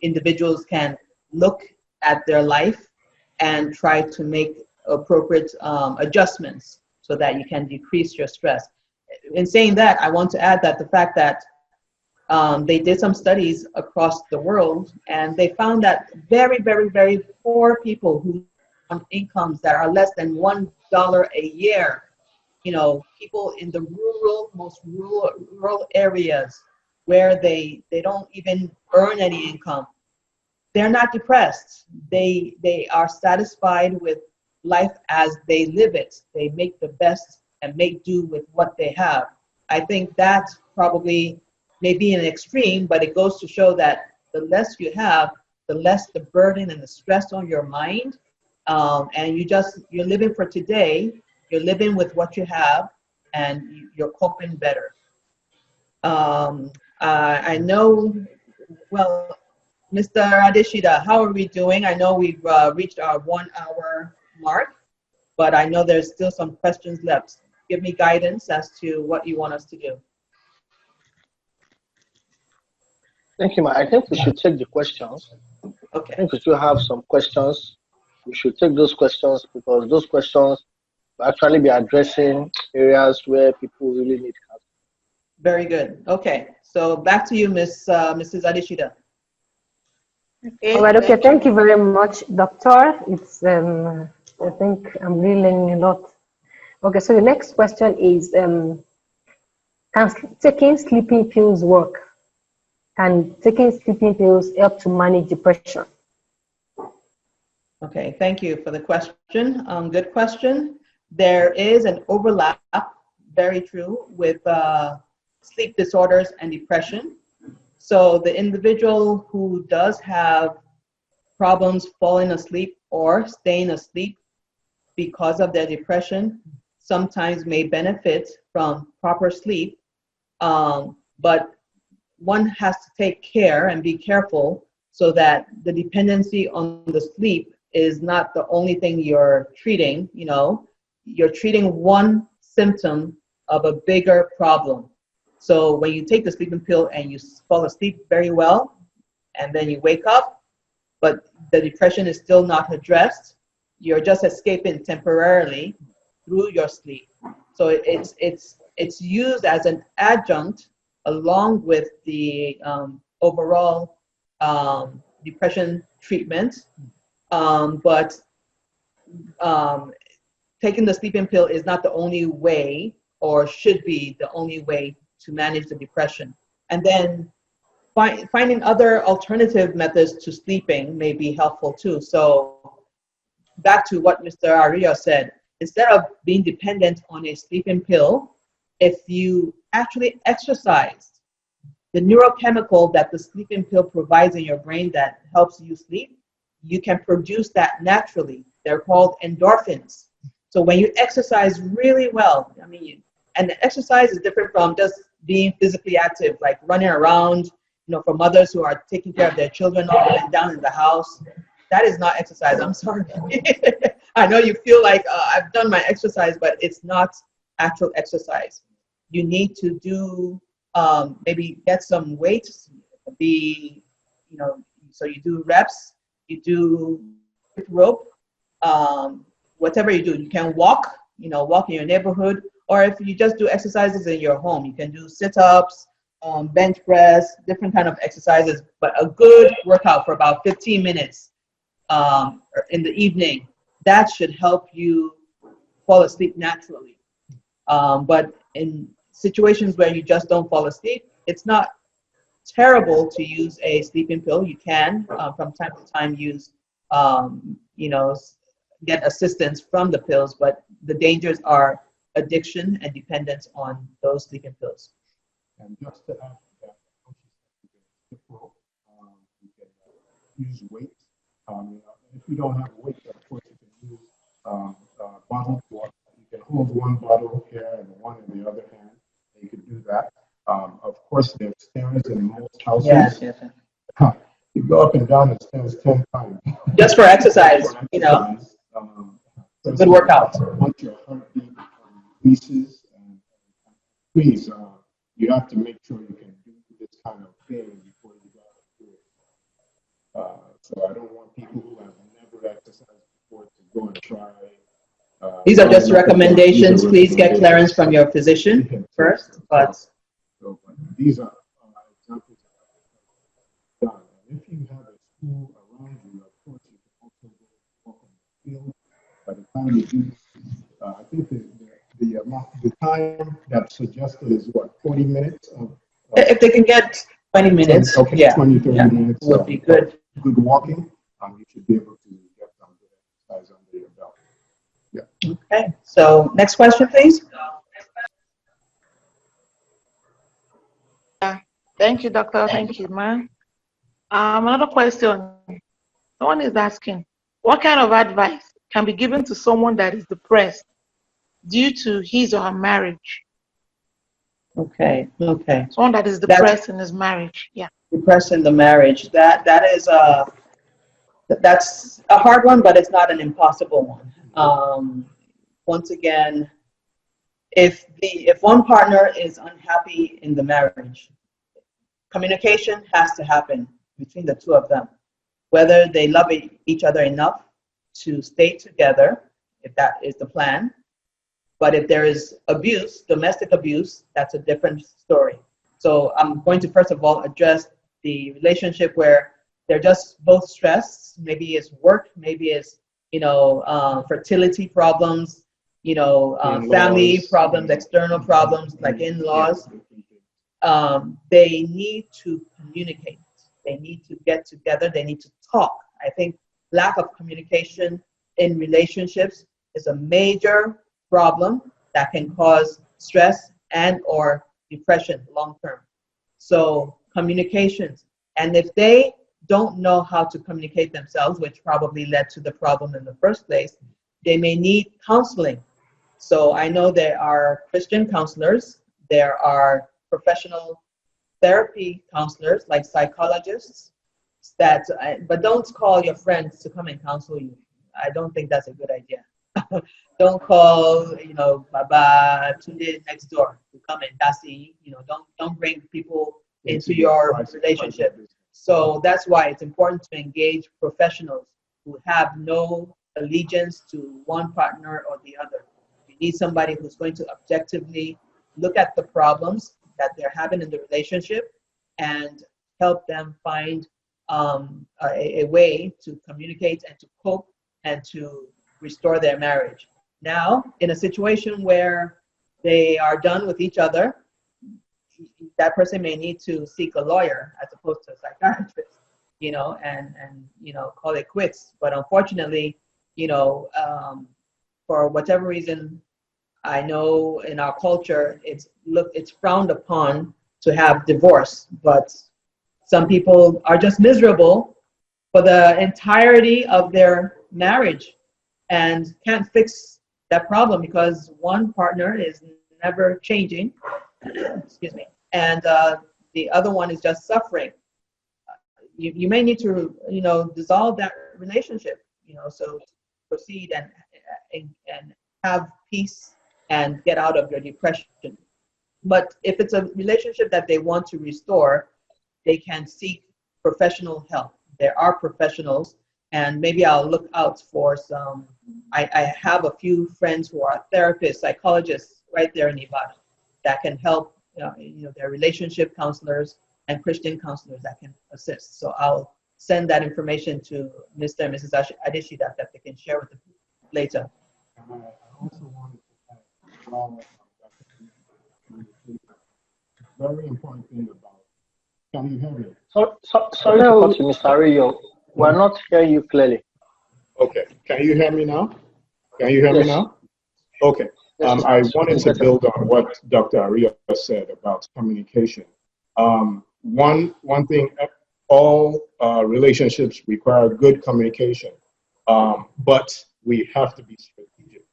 individuals can look at their life and try to make appropriate adjustments so that you can decrease your stress. In saying that, I want to add that the fact that they did some studies across the world, and they found that very, very, very poor people who have incomes that are less than $1 a year, you know, people in the most rural areas where they don't even earn any income, they're not depressed. They are satisfied with life as they live it. They make the best and make do with what they have. I think that probably may be an extreme, but it goes to show that the less you have, the less the burden and the stress on your mind. And you're living for today, you're living with what you have, and you're coping better. I know, well, Mr. Adeshida, how are we doing? I know we've reached our 1 hour mark, but I know there's still some questions left. Give me guidance as to what you want us to do. Thank you, Ma. I think we should take the questions. Okay. I think we should have some questions. We should take those questions because those questions will actually be addressing areas where people really need help. Very good. Okay. So back to you, Mrs. Adeshida. Okay. All right, okay, thank you very much, Doctor. It's, I think I'm really learning a lot. Okay, so the next question is, can taking sleeping pills work? Can taking sleeping pills help to manage depression? Okay, thank you for the question. Good question. There is an overlap, very true, with sleep disorders and depression. So the individual who does have problems falling asleep or staying asleep because of their depression sometimes may benefit from proper sleep, but one has to take care and be careful so that the dependency on the sleep is not the only thing you're treating. You know, you're treating one symptom of a bigger problem. So when you take the sleeping pill and you fall asleep very well, and then you wake up, but the depression is still not addressed, you're just escaping temporarily through your sleep. So it's used as an adjunct along with the overall depression treatment, but taking the sleeping pill is not the only way, or should be the only way, to manage the depression. And then finding other alternative methods to sleeping may be helpful too. So back to what Mr. ARIYO said, instead of being dependent on a sleeping pill, if you actually exercise, the neurochemical that the sleeping pill provides in your brain that helps you sleep, you can produce that naturally. They're called endorphins. So when you exercise really well, I mean, and the exercise is different from just being physically active, like running around, you know, for mothers who are taking care of their children up and down in the house. That is not exercise, I'm sorry. I know you feel like I've done my exercise, but it's not actual exercise. You need to do, maybe get some weights, be, you know, so you do reps, you do rope, whatever you do. You can walk, you know, walk in your neighborhood, or if you just do exercises in your home, you can do sit-ups, bench press, different kind of exercises, but a good workout for about 15 minutes in the evening, that should help you fall asleep naturally. But in situations where you just don't fall asleep, it's not terrible to use a sleeping pill. You can, from time to time, use, you know, get assistance from the pills, but the dangers are addiction and dependence on those sleeping pills. And just to add to that, you can use weights. If you don't have weights, of course, you can use bottled water. You can hold one bottle here and one in the other hand. You can do that. Of course, there's stairs in most houses. Yes, yes. You go up and down the stairs 10 times. Just for exercise, you know. Good workout. Once your heartbeat increases, please, you have to make sure you can do this kind of thing before you go out and do it. So I don't want people who have never exercised before to go and try. These are just recommendations. Please get clearance from your physician first. But so, these are examples that I've done. And if you have a school around you, of course, you can also go walk on the field. By the time you do, I think the time that's suggested is what, 40 minutes? If they can get 20 minutes, 20, okay, yeah, 20, 30 minutes would be good. Good walking. You should be able to get some good exercise under your belt. Yeah. Okay, so next question, please. Thank you, Doctor. Thank you, ma'am. Another question. Someone is asking, what kind of advice can be given to someone that is depressed due to his or her marriage? Okay. Someone that is depressed in his marriage. Yeah. Depressed in the marriage. That's a hard one, but it's not an impossible one. Once again, if one partner is unhappy in the marriage, communication has to happen between the two of them, whether they love each other enough to stay together, if that is the plan. But if there is abuse, domestic abuse, that's a different story. So I'm going to first of all address the relationship where they're just both stressed. Maybe it's work, maybe it's fertility problems, family problems, external problems like in-laws. They need to communicate. They need to get together. They need to talk. I think lack of communication in relationships is a major problem that can cause stress and or depression long term. So communications. And if they don't know how to communicate themselves, which probably led to the problem in the first place, they may need counseling. So I know there are Christian counselors, there are professional therapy counselors like psychologists but don't call your friends to come and counsel you. I don't think that's a good idea. Don't call, Baba Tunde next door to come and Dasi. Don't bring people into your relationship. So that's why it's important to engage professionals who have no allegiance to one partner or the other. You need somebody who's going to objectively look at the problems that they're having in the relationship and help them find a way to communicate and to cope and to restore their marriage. Now, in a situation where they are done with each other, that person may need to seek a lawyer as opposed to a psychiatrist, and call it quits. But unfortunately, for whatever reason, I know in our culture it's frowned upon to have divorce, but some people are just miserable for the entirety of their marriage and can't fix that problem because one partner is never changing, excuse me, and the other one is just suffering. You may need to, dissolve that relationship, so proceed and have peace and get out of your depression. But if it's a relationship that they want to restore, they can seek professional help. There are professionals, and maybe I'll look out for some. I have a few friends who are therapists, psychologists right there in Nevada that can help, their relationship counselors and Christian counselors that can assist. So I'll send that information to Mr. and Mrs. Adeshida that they can share with you later. I also wanted to add very important thing about. Can you hear me? Sorry to cut you, Mr. ARIYO. We're not hearing you clearly. Okay. Can you hear me now? Can you hear me now? Okay. Yes. I wanted to build on what Dr. ARIYO said about communication. One thing, all relationships require good communication, but we have to be strategic.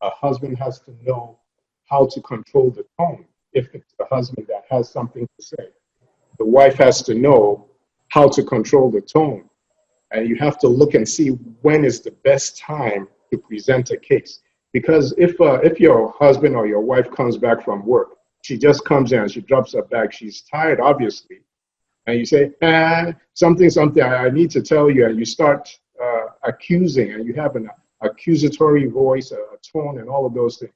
A husband has to know how to control the tone if it's the husband that has something to say. The wife has to know how to control the tone. And you have to look and see when is the best time to present a case. Because if your husband or your wife comes back from work, she just comes in and she drops her bag, she's tired, obviously. And you say, something, I need to tell you, and you start accusing, and you have an accusatory voice, a tone, and all of those things.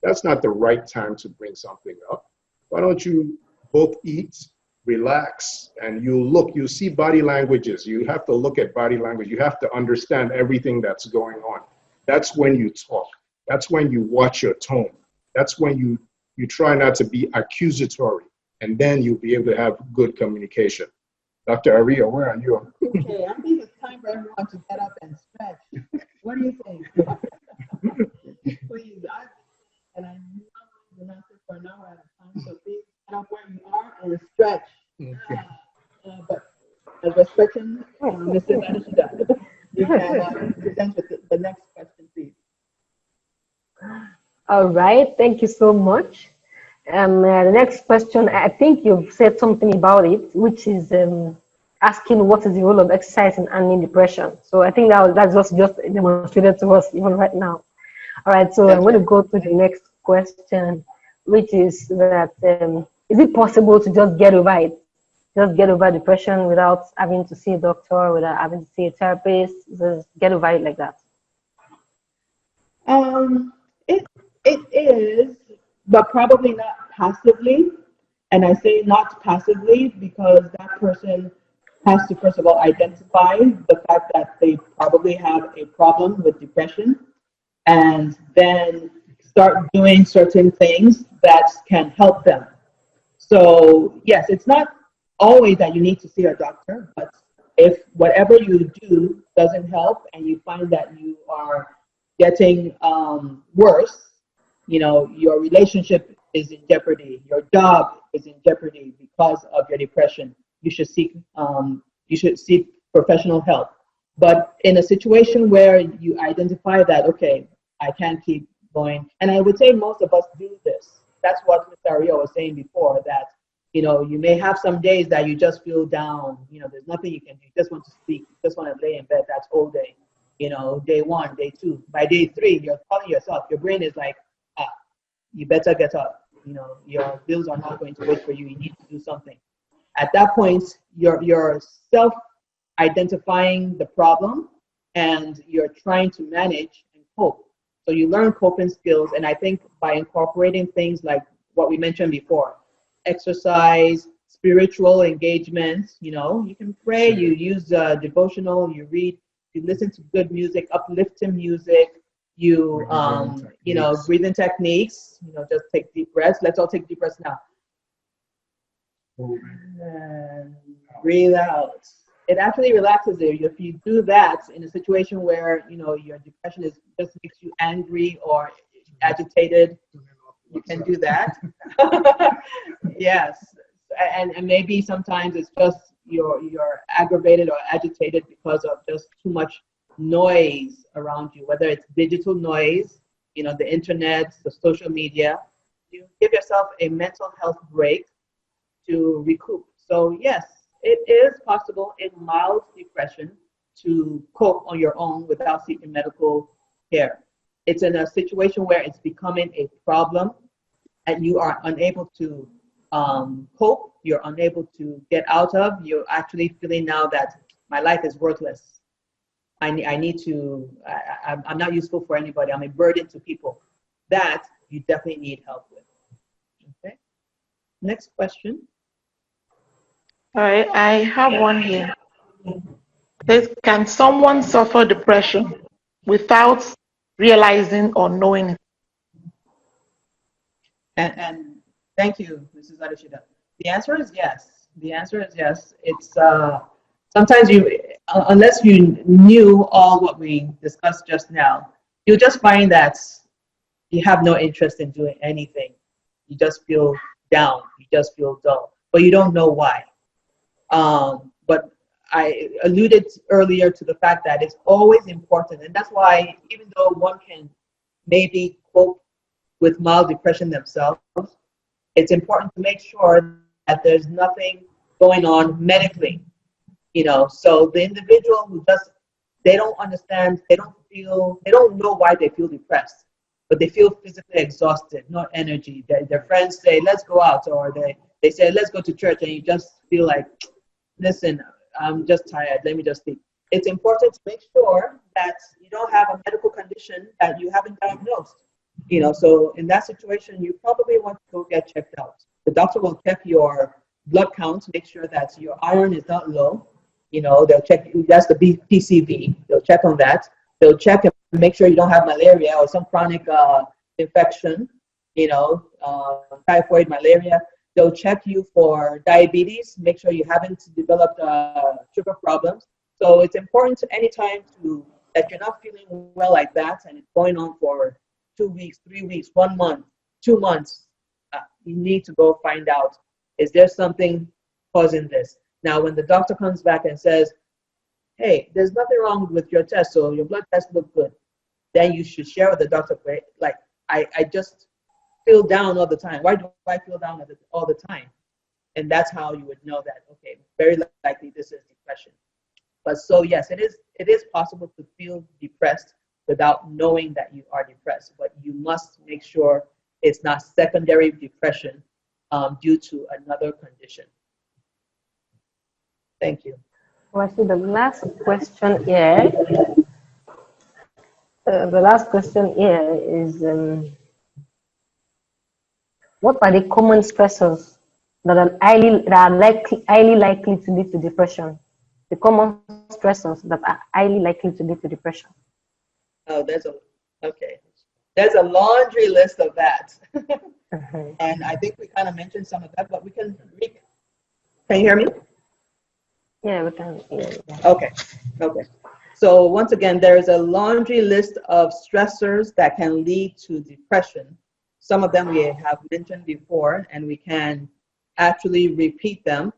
That's not the right time to bring something up. Why don't you both eat, relax, and you see body languages. You have to look at body language. You have to understand everything that's going on. That's when you talk. That's when you watch your tone. That's when you try not to be accusatory, and then you'll be able to have good communication. Dr. ARIYO, where are you? Okay, I think it's time for everyone to get up and stretch. What do you think? Please, I know we're not here for an hour at a time, so please get up where you are and stretch. Okay. But as we're question, Mrs. Anishida. You can present with the next question, please. All right, thank you so much. The next question, I think you've said something about it, which is asking what is the role of exercise in handling depression. So I think that's just demonstrated to us even right now. All right, so I'm going to go to the next question, which is that is it possible to just get over it? Just get over depression without having to see a doctor, without having to see a therapist, just get over it like that? It is, but probably not passively. And I say not passively because that person has to first of all identify the fact that they probably have a problem with depression, and then start doing certain things that can help them. So yes, it's not always that you need to see a doctor, but if whatever you do doesn't help and you find that you are getting worse, you know, your relationship is in jeopardy, your job is in jeopardy because of your depression, you should seek professional help. But in a situation where you identify that, okay, I can't keep going, and I would say most of us do this. That's what Mr. ARIYO was saying before, that, you know, you may have some days that you just feel down, you know, there's nothing you can do, you just want to sleep, you just want to lay in bed, that's all day. You know, day 1, day 2. By day 3, you're telling yourself, your brain is like, you better get up. You know, your bills are not going to wait for you. You need to do something. At that point, you're self-identifying the problem and you're trying to manage and cope. So you learn coping skills, and I think by incorporating things like what we mentioned before, exercise, spiritual engagement, you know, you can pray, you use devotional, you read, you listen to good music, uplifting music, you you know, breathing techniques, you know, just take deep breaths. Let's all take deep breaths now. And breathe out. It actually relaxes you. If you do that in a situation where, you know, your depression just makes you angry or agitated, you can do that. Yes. And maybe sometimes it's just you're aggravated or agitated because of just too much noise around you, whether it's digital noise, you know, the internet, the social media. You give yourself a mental health break to recoup. So yes, it is possible in mild depression to cope on your own without seeking medical care. It's in a situation where it's becoming a problem and you are unable to cope, you're unable to get out of, you're actually feeling now that my life is worthless. I need to, I'm not useful for anybody, I'm a burden to people. That you definitely need help with. Okay. Next question. All right, I have one here. Can someone suffer depression without realizing or knowing it? And thank you, Mrs. Adeshida. The answer is yes. The answer is yes. It's sometimes you, unless you knew all what we discussed just now, you'll just find that you have no interest in doing anything. You just feel down. You just feel dull, but you don't know why. But I alluded earlier to the fact that it's always important, and that's why even though one can maybe cope with mild depression themselves, it's important to make sure that there's nothing going on medically, you know. So the individual who just, they don't understand, they don't know why they feel depressed, but they feel physically exhausted, no energy. Their friends say, let's go out, or they say, let's go to church, and you just feel like, listen, I'm just tired, let me just sleep. It's important to make sure that you don't have a medical condition that you haven't diagnosed. You know, so in that situation, you probably want to go get checked out. The doctor will check your blood count, make sure that your iron is not low. You know, they'll check, that's the PCV. They'll check on that. They'll check and make sure you don't have malaria or some chronic infection, you know, typhoid, malaria. They'll check you for diabetes, make sure you haven't developed sugar problems. So it's important to anytime that you're not feeling well like that and it's going on for 2 weeks, 3 weeks, 1 month, 2 months, you need to go find out, is there something causing this? Now, when the doctor comes back and says, hey, there's nothing wrong with your test, so your blood tests look good, then you should share with the doctor, like, I just feel down all the time. Why do I feel down all the time? And that's how you would know that, okay, very likely this is depression. But so yes, it is possible to feel depressed without knowing that you are depressed, but you must make sure it's not secondary depression due to another condition. Thank you. Well, so the last question here, is, what are the common stressors that are highly likely to lead to depression? The common stressors that are highly likely to lead to depression. Oh, there's a laundry list of that. And I think we kind of mentioned some of that, but we can you hear me? Yeah, we can. Yeah. Okay. So once again, there's a laundry list of stressors that can lead to depression. Some of them we have mentioned before, and we can actually repeat them.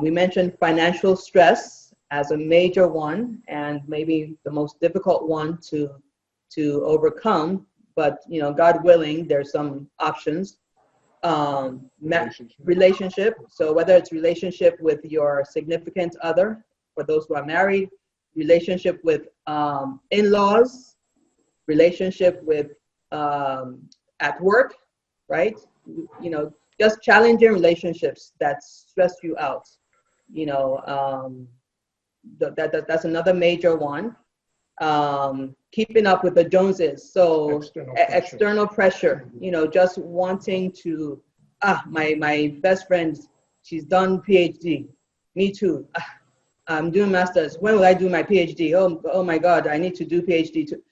We mentioned financial stress as a major one, and maybe the most difficult one to overcome. But God willing, there's some options. Relationship. So whether it's relationship with your significant other, for those who are married, relationship with in-laws, relationship with at work, right? Just challenging relationships that stress you out. That's another major one. Keeping up with the Joneses, so external pressure. Just wanting to, my best friend, she's done PhD, me too. I'm doing masters. When will I do my PhD? Oh my God, I need to do PhD too.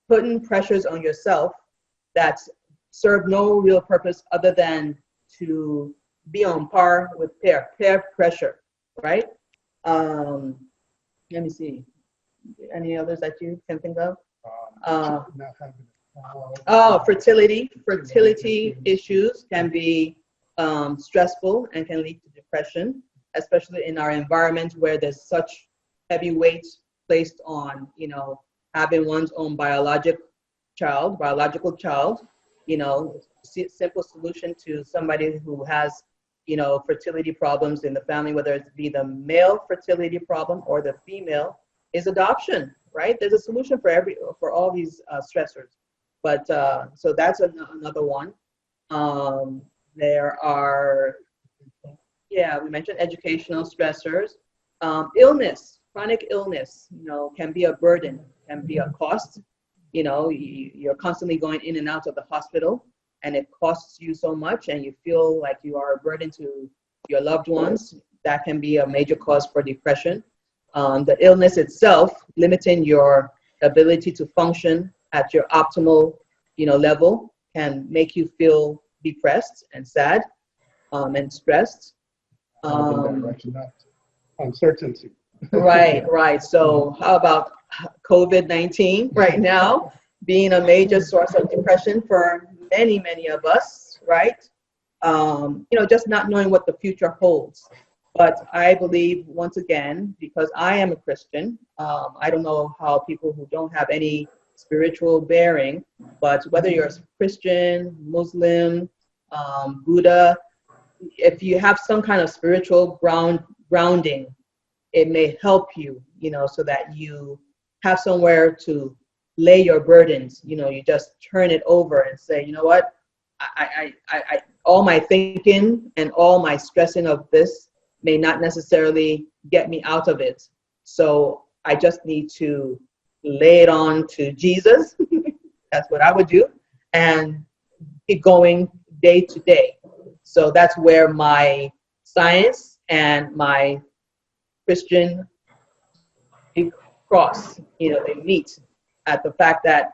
Putting pressures on yourself that serve no real purpose other than to be on par with peer pressure, right? Let me see. Any others that you can think of? Fertility issues can be stressful and can lead to depression, especially in our environment where there's such heavy weight placed on, having one's own biological child. Simple solution to somebody who has, fertility problems in the family, whether it be the male fertility problem or the female, is adoption, right? There's a solution for all these stressors. But so that's another one. There are, we mentioned educational stressors. Illness, chronic illness, can be a burden, can be a cost. You're constantly going in and out of the hospital, and it costs you so much, and you feel like you are a burden to your loved ones. That can be a major cause for depression. The illness itself, limiting your ability to function at your optimal, level, can make you feel depressed and sad, and stressed. Uncertainty. Right. So how about COVID-19 right now being a major source of depression for many of us, right? Just not knowing what the future holds. But I believe, once again, because I am a Christian, I don't know how people who don't have any spiritual bearing, but whether you're a Christian, Muslim, Buddha, if you have some kind of spiritual grounding, it may help you, so that you have somewhere to lay your burdens. You just turn it over and say, you know what, I all my thinking and all my stressing of this may not necessarily get me out of it. So I just need to lay it on to Jesus. That's what I would do, and keep going day to day. So that's where my science and my Christian cross, they meet at the fact that,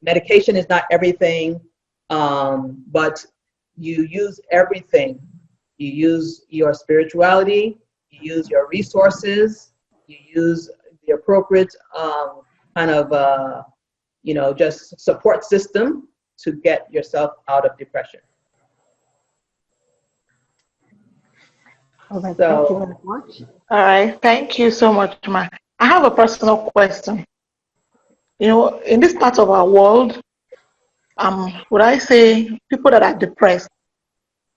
medication is not everything, but you use everything. You use your spirituality, you use your resources, you use the appropriate just support system to get yourself out of depression. All right, So, thank you very much. All right. Thank you so much, Ma. I have a personal question. You know, in this part of our world, would I say people that are depressed,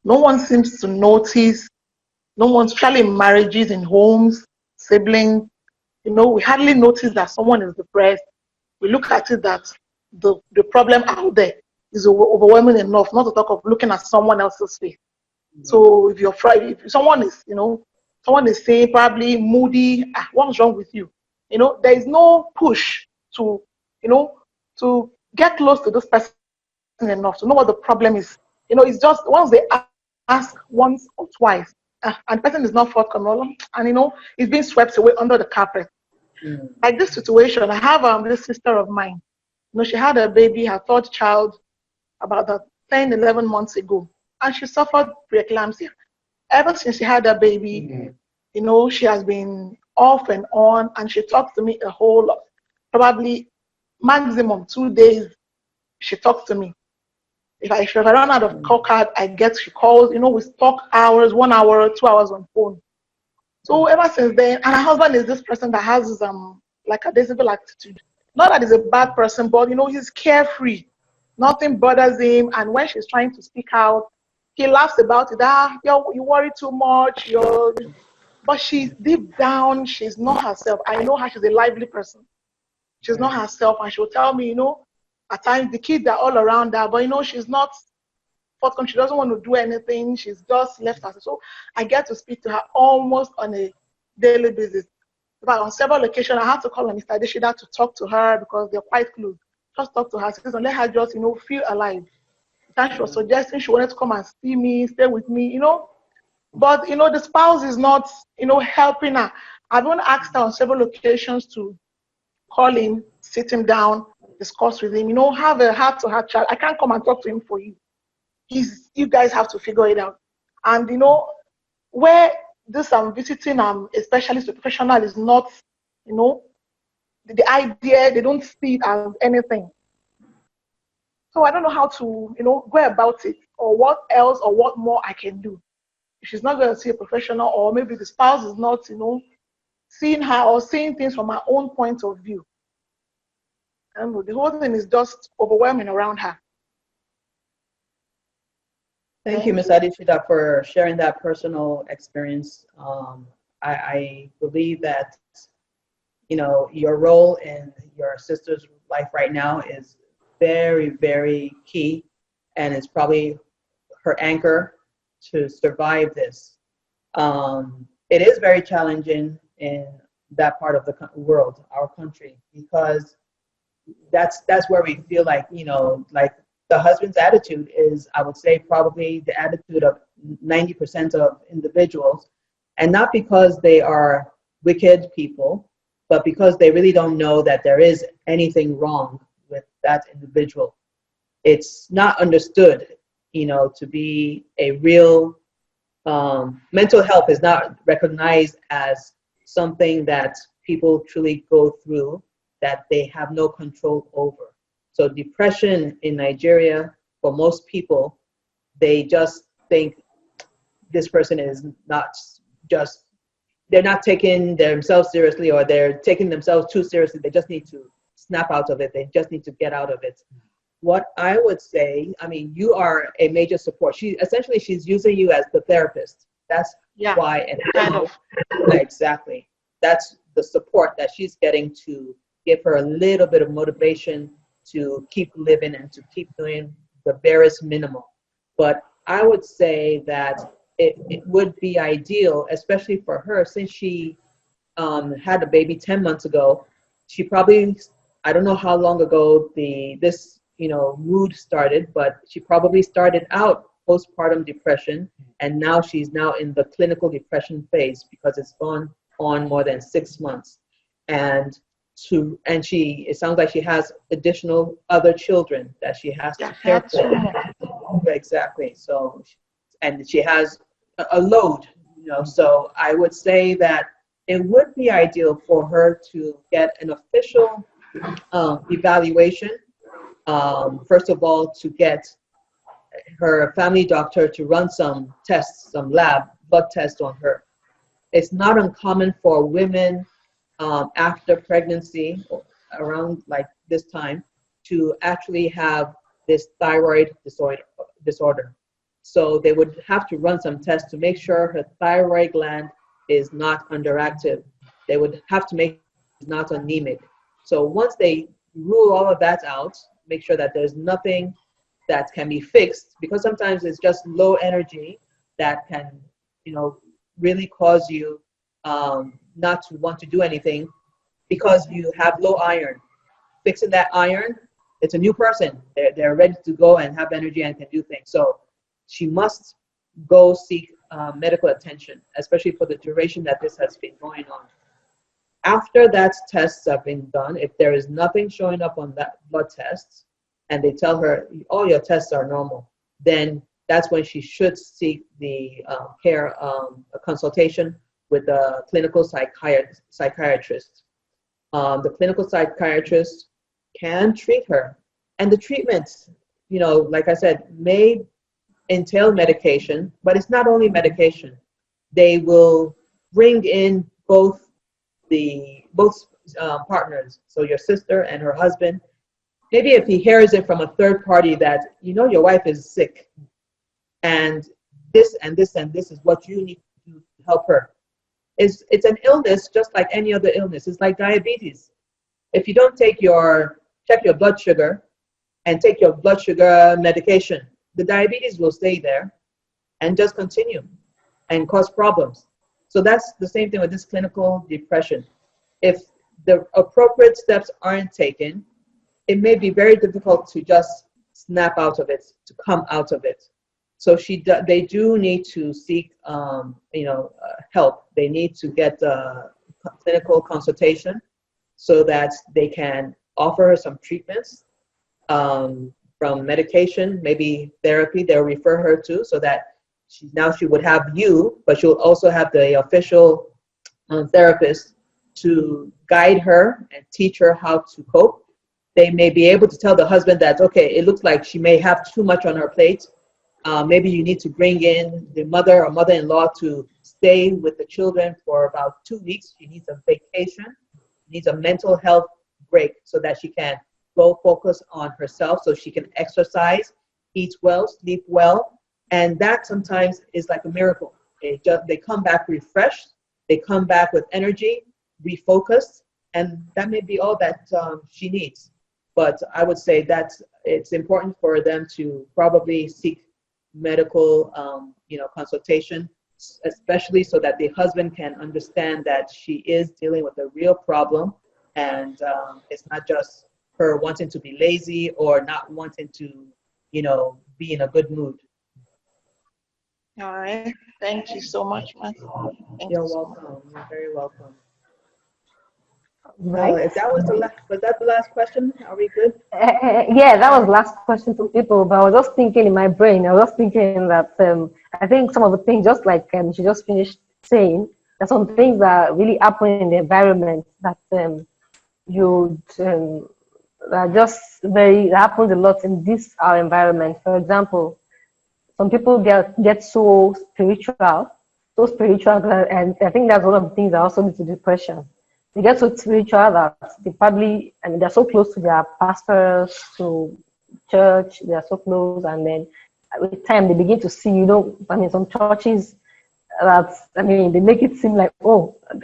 no one seems to notice, no one, especially in marriages, in homes, siblings, you know, we hardly notice that someone is depressed. We look at it that the problem out there is overwhelming enough, not to talk of looking at someone else's face. So if you're frightened, if someone is, you know, someone is saying probably moody, what's wrong with you? You know, there is no push to, you know, to get close to this person enough to know what the problem is. You know, it's just once they ask once or twice, and the person is not forthcoming, and you know, it's being swept away under the carpet. mm, Like this situation, I have this sister of mine. You know, she had a baby, her third child, about 10, 11 months ago, and she suffered preeclampsia. Ever since she had that baby, you know, she has been off and on, and she talks to me a whole lot. Probably maximum 2 days, she talks to me. If I run out of call card, she calls, you know, we talk hours, 1 hour, 2 hours on phone. So ever since then, and her husband is this person that has this, like a disable attitude. Not that he's a bad person, but you know, he's carefree. Nothing bothers him. And when she's trying to speak out, he laughs about it. You worry too much. But she's deep down, she's not herself. I know her, she's a lively person. She's not herself, and she'll tell me, you know, at times the kids are all around her, but you know, she's not forthcoming. She doesn't want to do anything. She's just left herself. So I get to speak to her almost on a daily basis. But on several occasions, I had to call on Mr. Adeshida to talk to her because they're quite close. Just talk to her, and let her just, you know, feel alive. Then she was suggesting she wanted to come and see me, stay with me, you know. But, you know, the spouse is not, you know, helping her. I've even asked her on several occasions to call him, sit him down, discuss with him, you know, have a heart-to-heart chat. I can't come and talk to him for you. You guys have to figure it out. And, you know, where this visiting a specialist or professional is not, you know, the idea, they don't see it as anything. So I don't know how to, you know, go about it, or what else or what more I can do. If she's not going to see a professional, or maybe the spouse is not, you know, seeing her or seeing things from her own point of view. And the whole thing is just overwhelming around her. thank you, Ms. Adishida, for sharing that personal experience. I believe that, you know, your role in your sister's life right now is very, very key, and it's probably her anchor to survive this. It is very challenging in that part of the world, our country, because that's where we feel like, you know, like the husband's attitude is, I would say, probably the attitude of 90% of individuals, and not because they are wicked people, but because they really don't know that there is anything wrong with that individual. It's not understood, you know, to be a real mental health is not recognized as something that people truly go through that they have no control over. So depression in Nigeria, for most people, they just think this person is not just, they're not taking themselves seriously, or they're taking themselves too seriously. They just need to snap out of it. They just need to get out of it. What I would say, I mean, you are a major support. She's using you as the therapist. That's why, and kind of. Exactly. That's the support that she's getting to give her a little bit of motivation to keep living and to keep doing the barest minimum. But I would say that it would be ideal, especially for her, since she had a baby 10 months ago. She probably, I don't know how long ago this mood started, but she probably started out postpartum depression, and now she's now in the clinical depression phase because it's gone on more than 6 months. And it sounds like she has additional other children that she has to care for. Exactly. So, and she has a load, so I would say that it would be ideal for her to get an official evaluation. First of all, to get her family doctor to run some tests, some lab blood test on her. It's not uncommon for women after pregnancy, around like this time, to actually have this thyroid disorder. So they would have to run some tests to make sure her thyroid gland is not underactive. They would have to make sure it's not anemic. So once they rule all of that out, make sure that there's nothing that can be fixed, because sometimes it's just low energy that can, you know, really cause you not to want to do anything because you have low iron. Fixing that iron, it's a new person. They're ready to go and have energy and can do things. So she must go seek medical attention, especially for the duration that this has been going on. After that tests have been done, if there is nothing showing up on that blood test, and they tell her, all your tests are normal, then that's when she should seek the a consultation with the clinical psychiatrist. The clinical psychiatrist can treat her. And the treatments, you know, like I said, may entail medication, but it's not only medication. They will bring in both partners, so your sister and her husband. Maybe if he hears it from a third party that, you know, your wife is sick, and this and this and this is what you need to do to help her. It's an illness just like any other illness. It's like diabetes. If you don't check your blood sugar and take your blood sugar medication, the diabetes will stay there and just continue and cause problems. So that's the same thing with this clinical depression. If the appropriate steps aren't taken, it may be very difficult to just snap out of it, to come out of it. So they do need to seek, help. They need to get clinical consultation so that they can offer her some treatments, from medication, maybe therapy. They'll refer her to, so that she would have you, but she'll also have the official therapist to guide her and teach her how to cope. They may be able to tell the husband that, okay, it looks like she may have too much on her plate. Maybe you need to bring in the mother or mother-in-law to stay with the children for about 2 weeks. She needs a vacation, needs a mental health break so that she can go focus on herself, so she can exercise, eat well, sleep well. And that sometimes is like a miracle. They come back refreshed, they come back with energy, refocused, and that may be all that she needs. But I would say that it's important for them to probably seek medical consultation, especially so that the husband can understand that she is dealing with a real problem, and it's not just her wanting to be lazy or not wanting to, be in a good mood. All right. Thank you so much, ma'am. You're welcome. You're very welcome. Right. If that was the last question, are we good? Yeah, that was the last question from people, but I was just thinking in my brain, I was just thinking that I think some of the things, just like she just finished saying, there's some things that really happen in the environment that that happens a lot in this our environment. For example, some people get so spiritual, and I think that's one of the things that also leads to depression. They get so spiritual that they probably, they're so close to their pastors, to church, they're so close, and then with time they begin to see, some churches they make it seem like,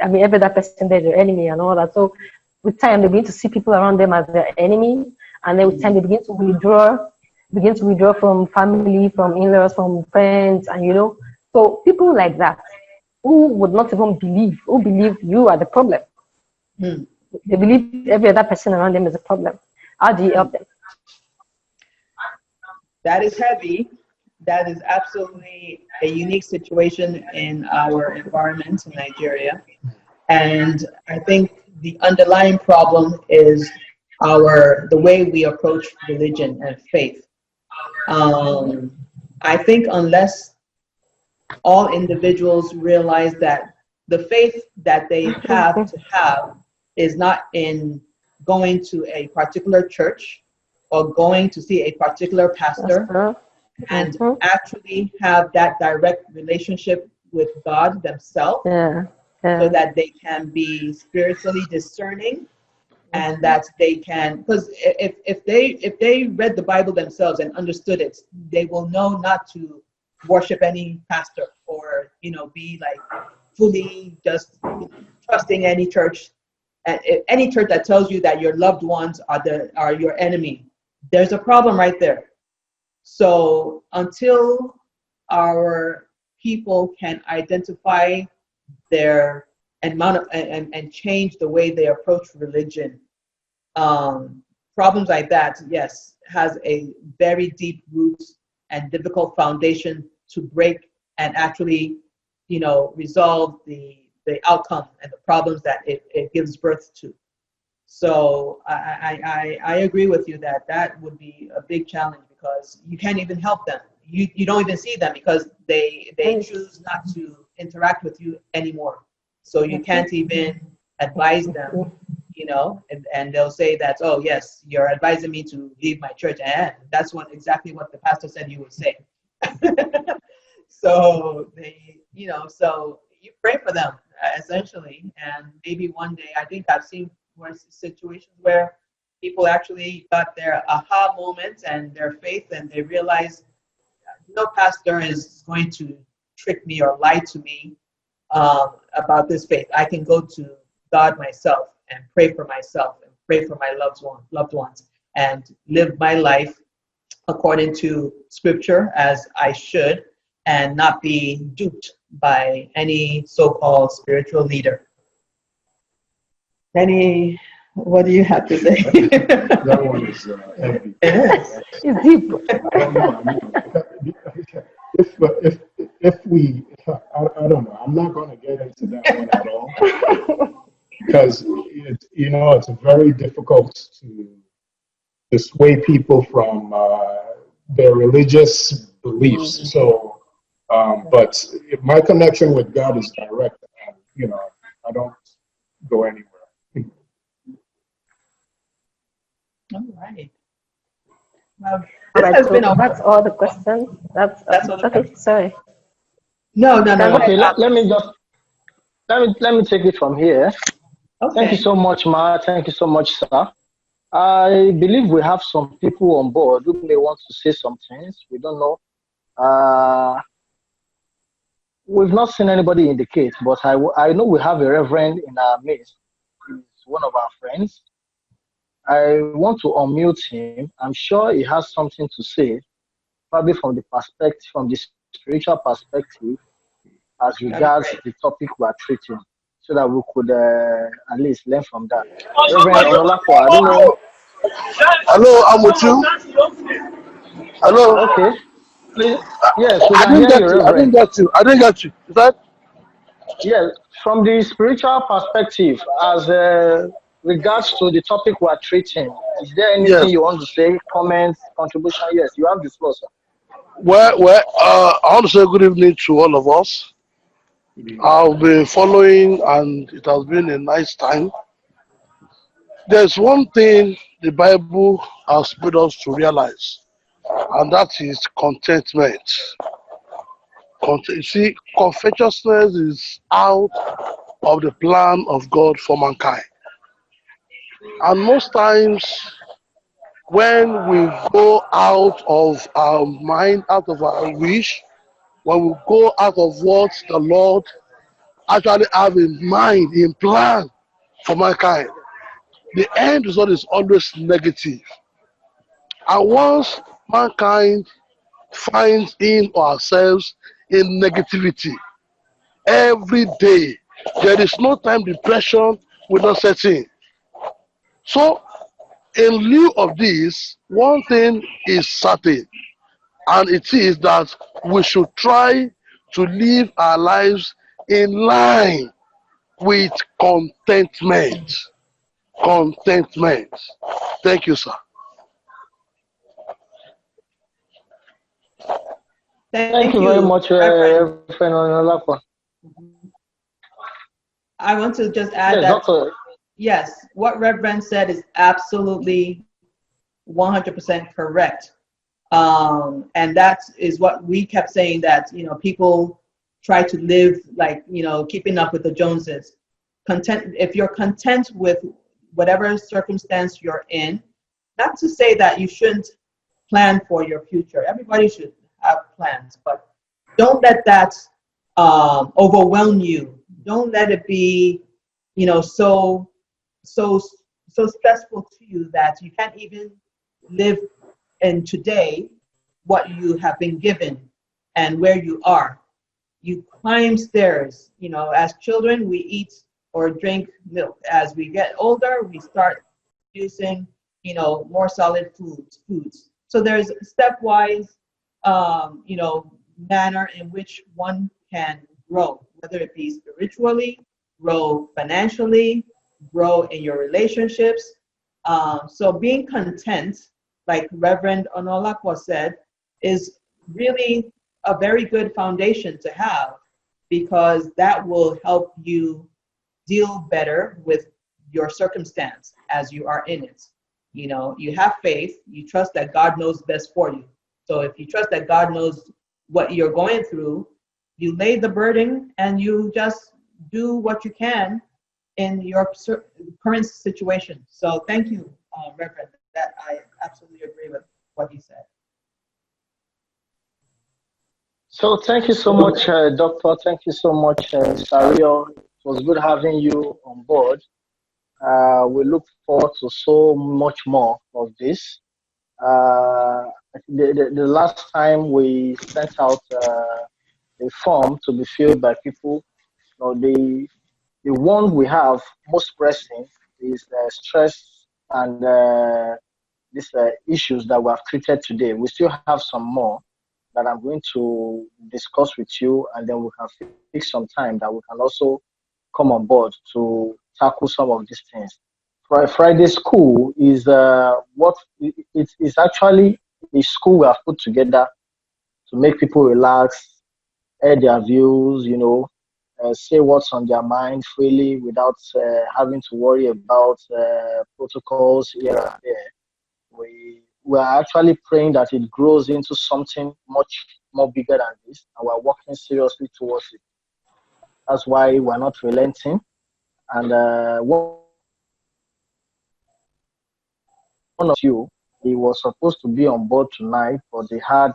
every other person there's their enemy and all that. So with time they begin to see people around them as their enemy, and then with time they begin to withdraw from family, from in-laws, from friends, and so people like that who would not even believe you are the problem. They believe every other person around them is a problem. How do you help them? That is heavy. That is absolutely a unique situation in our environment in Nigeria. And I think the underlying problem is the way we approach religion and faith. I think unless all individuals realize that the faith that they have to have is not in going to a particular church or going to see a particular pastor and actually have that direct relationship with God themselves, Yeah. so that they can be spiritually discerning, and that they can, because if they read the Bible themselves and understood it, they will know not to worship any pastor, or be like fully just trusting any church. And any church that tells you that your loved ones are your enemy, there's a problem right there. So until our people can identify their amount of, and change the way they approach religion, problems like that, yes, has a very deep root and difficult foundation to break, and actually, resolve the outcome and the problems that it gives birth to. So I agree with you that would be a big challenge, because you can't even help them. You don't even see them, because they choose not to interact with you anymore. So you can't even advise them, and they'll say that, oh yes, you're advising me to leave my church, and that's exactly what the pastor said he would say. So so you pray for them, essentially, and maybe one day, I think I've seen situations where people actually got their aha moments and their faith, and they realize no pastor is going to trick me or lie to me about this faith. I can go to God myself and pray for myself and pray for my loved ones, and live my life according to Scripture as I should, and not be duped by any so-called spiritual leader. What do you have to say? That one is heavy. It is. It's deep. I don't know, I'm not going to get into that one at all, because it's very difficult to sway people from their religious beliefs. So, but my connection with God is direct, and I don't go anywhere. All right. Well, All this right, has so been that's all the questions. That's all the okay. questions. Sorry. No. Okay, let me take it from here. Okay. Thank you so much, Ma. Thank you so much, sir. I believe we have some people on board who may want to say some things. We don't know. We've not seen anybody indicate, but I know we have a reverend in our midst. He's one of our friends. I want to unmute him. I'm sure he has something to say, probably from the spiritual perspective, as regards the topic we are treating, so that we could at least learn from that. Reverend Ololapo, I don't know. Hello, I'm with you. Hello. Okay. Please. Yes, we I can didn't hear get you, you. I didn't Reverend. get you. I didn't get you. Is that? Yes, from the spiritual perspective, as regards to the topic we are treating, is there anything Yes. you want to say? Comments, contribution? Yes, you have the floor, sir. Well, I want to say good evening to all of us. I've been following, and it has been a nice time. There's one thing the Bible has made us to realize, and that is contentment. You see, covetousness is out of the plan of God for mankind. And most times, when we go out of our mind, out of our wish, when we go out of what the Lord actually have in mind, in plan for mankind, the end result is always negative. And once mankind finds in ourselves in negativity, every day, there is no time depression will not set in. So, in lieu of this, one thing is certain, and it is that we should try to live our lives in line with contentment. Contentment. Thank you, sir. Thank you very much, Reverend. Reverend Ololapo. I want to just add Yes, that, Doctor. yes, what Reverend said is absolutely 100% correct. And that is what we kept saying, that, people try to live like, keeping up with the Joneses. If you're content with whatever circumstance you're in, not to say that you shouldn't plan for your future. Everybody should have plans, but don't let that overwhelm you. Don't let it be, so stressful to you that you can't even live in today what you have been given and where you are. You climb stairs. As children, we eat or drink milk. As we get older, we start using, more solid foods. So there's stepwise, manner in which one can grow, whether it be spiritually, grow financially, grow in your relationships. So being content, like Reverend Onolakwa said, is really a very good foundation to have, because that will help you deal better with your circumstance as you are in it. You have faith, you trust that God knows best for you. So if you trust that God knows what you're going through, you lay the burden and you just do what you can in your current situation. So thank you, Reverend, that I absolutely agree with what he said. So thank you so much, Doctor. Thank you so much, Sario. It was good having you on board. We look forward to so much more of this. The last time we sent out a form to be filled by people, the one we have most pressing is stress and these issues that we have treated today. We still have some more that I'm going to discuss with you, and then we can fix some time that we can also come on board to tackle some of these things. Friday school is it's actually a school we have put together to make people relax, air their views, say what's on their mind freely without having to worry about protocols here and there. We are actually praying that it grows into something much more bigger than this, and we're working seriously towards it. That's why we're not relenting. And one of you, he was supposed to be on board tonight, but they had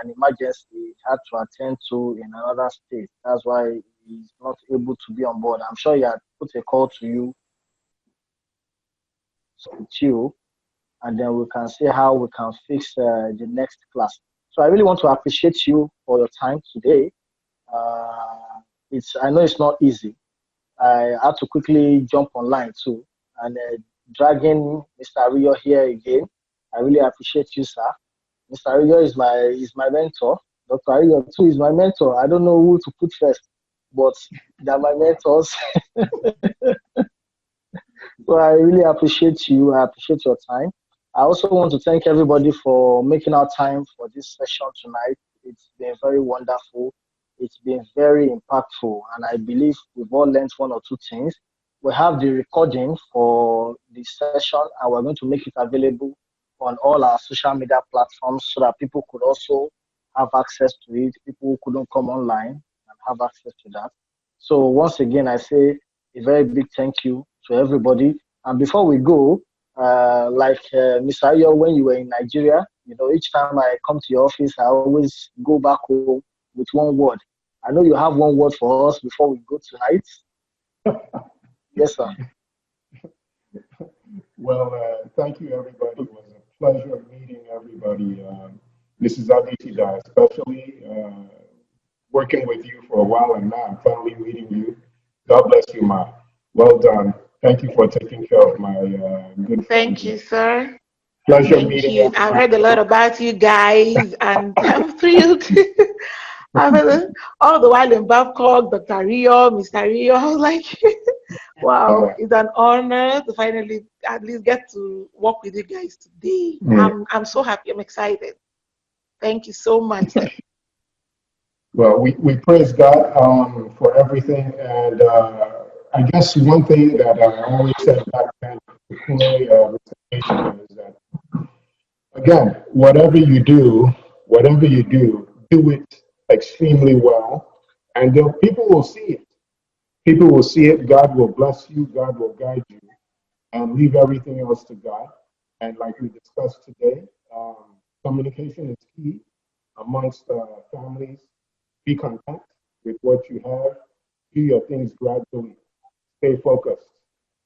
an emergency he had to attend to in another state. That's why he's not able to be on board. I'm sure he had put a call to you, and then we can see how we can fix the next class. So I really want to appreciate you for your time today. I know it's not easy. I had to quickly jump online too, and dragging Mr. ARIYO here again. I really appreciate you, sir. Mr. ARIYO is my mentor. Dr. ARIYO too is my mentor. I don't know who to put first, but they're my mentors. So I really appreciate you. I appreciate your time. I also want to thank everybody for making our time for this session tonight. It's been very wonderful. It's been very impactful, and I believe we've all learned one or two things. We have the recording for the session, and we're going to make it available on all our social media platforms so that people could also have access to it. People who couldn't come online and have access to that. So once again, I say a very big thank you to everybody. And before we go, like Mr. ARIYO, when you were in Nigeria, each time I come to your office, I always go back home with one word. I know you have one word for us before we go tonight. Yes, sir. Well, thank you, everybody. It was a pleasure meeting everybody. Mrs. Aditida, especially working with you for a while, and now I'm finally meeting you. God bless you, Ma. Well done. Thank you for taking care of my good friend. Thank you, sir. Pleasure Thank meeting you. you. I've heard a lot about you guys, and I'm thrilled. I've heard all the while in Babcock, Dr. ARIYO, Mr. ARIYO. I was like, wow, it's an honor to finally at least get to work with you guys today. I'm so happy. I'm excited. Thank you so much. Well, we praise God for everything, and I guess one thing that I always said back then to play is that, again, whatever you do, do it extremely well, And then people will see it. People will see it. God will bless you. God will guide you, and leave everything else to God. And like we discussed today, communication is key amongst families. Be content with what you have. Do your things gradually. Stay focused.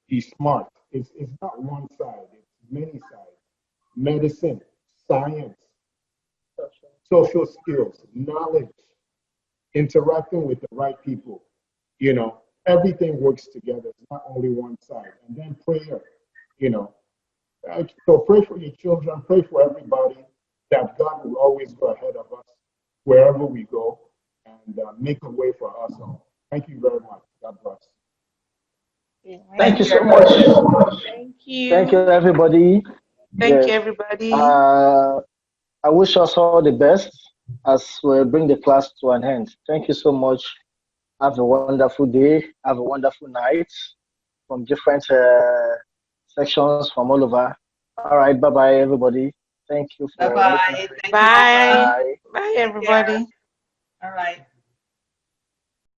Be smart. It's not one side. It's many sides. Medicine, science, social skills, knowledge, interacting with the right people. You know, everything works together. It's not only one side. And then prayer, you know. So pray for your children, pray for everybody that God will always go ahead of us wherever we go and make a way for us all. Thank you very much. God bless. Thank you so much. Thank Thank you, you. everybody. Thank Yes. you, everybody. I wish us all the best as we bring the class to an end. Thank you so much. Have a wonderful day. Have a wonderful night from different sections from all over. All right. Bye bye, everybody. Thank you for Bye-bye. listening. Thank you. Bye. Bye. Bye, Take care. everybody. All right.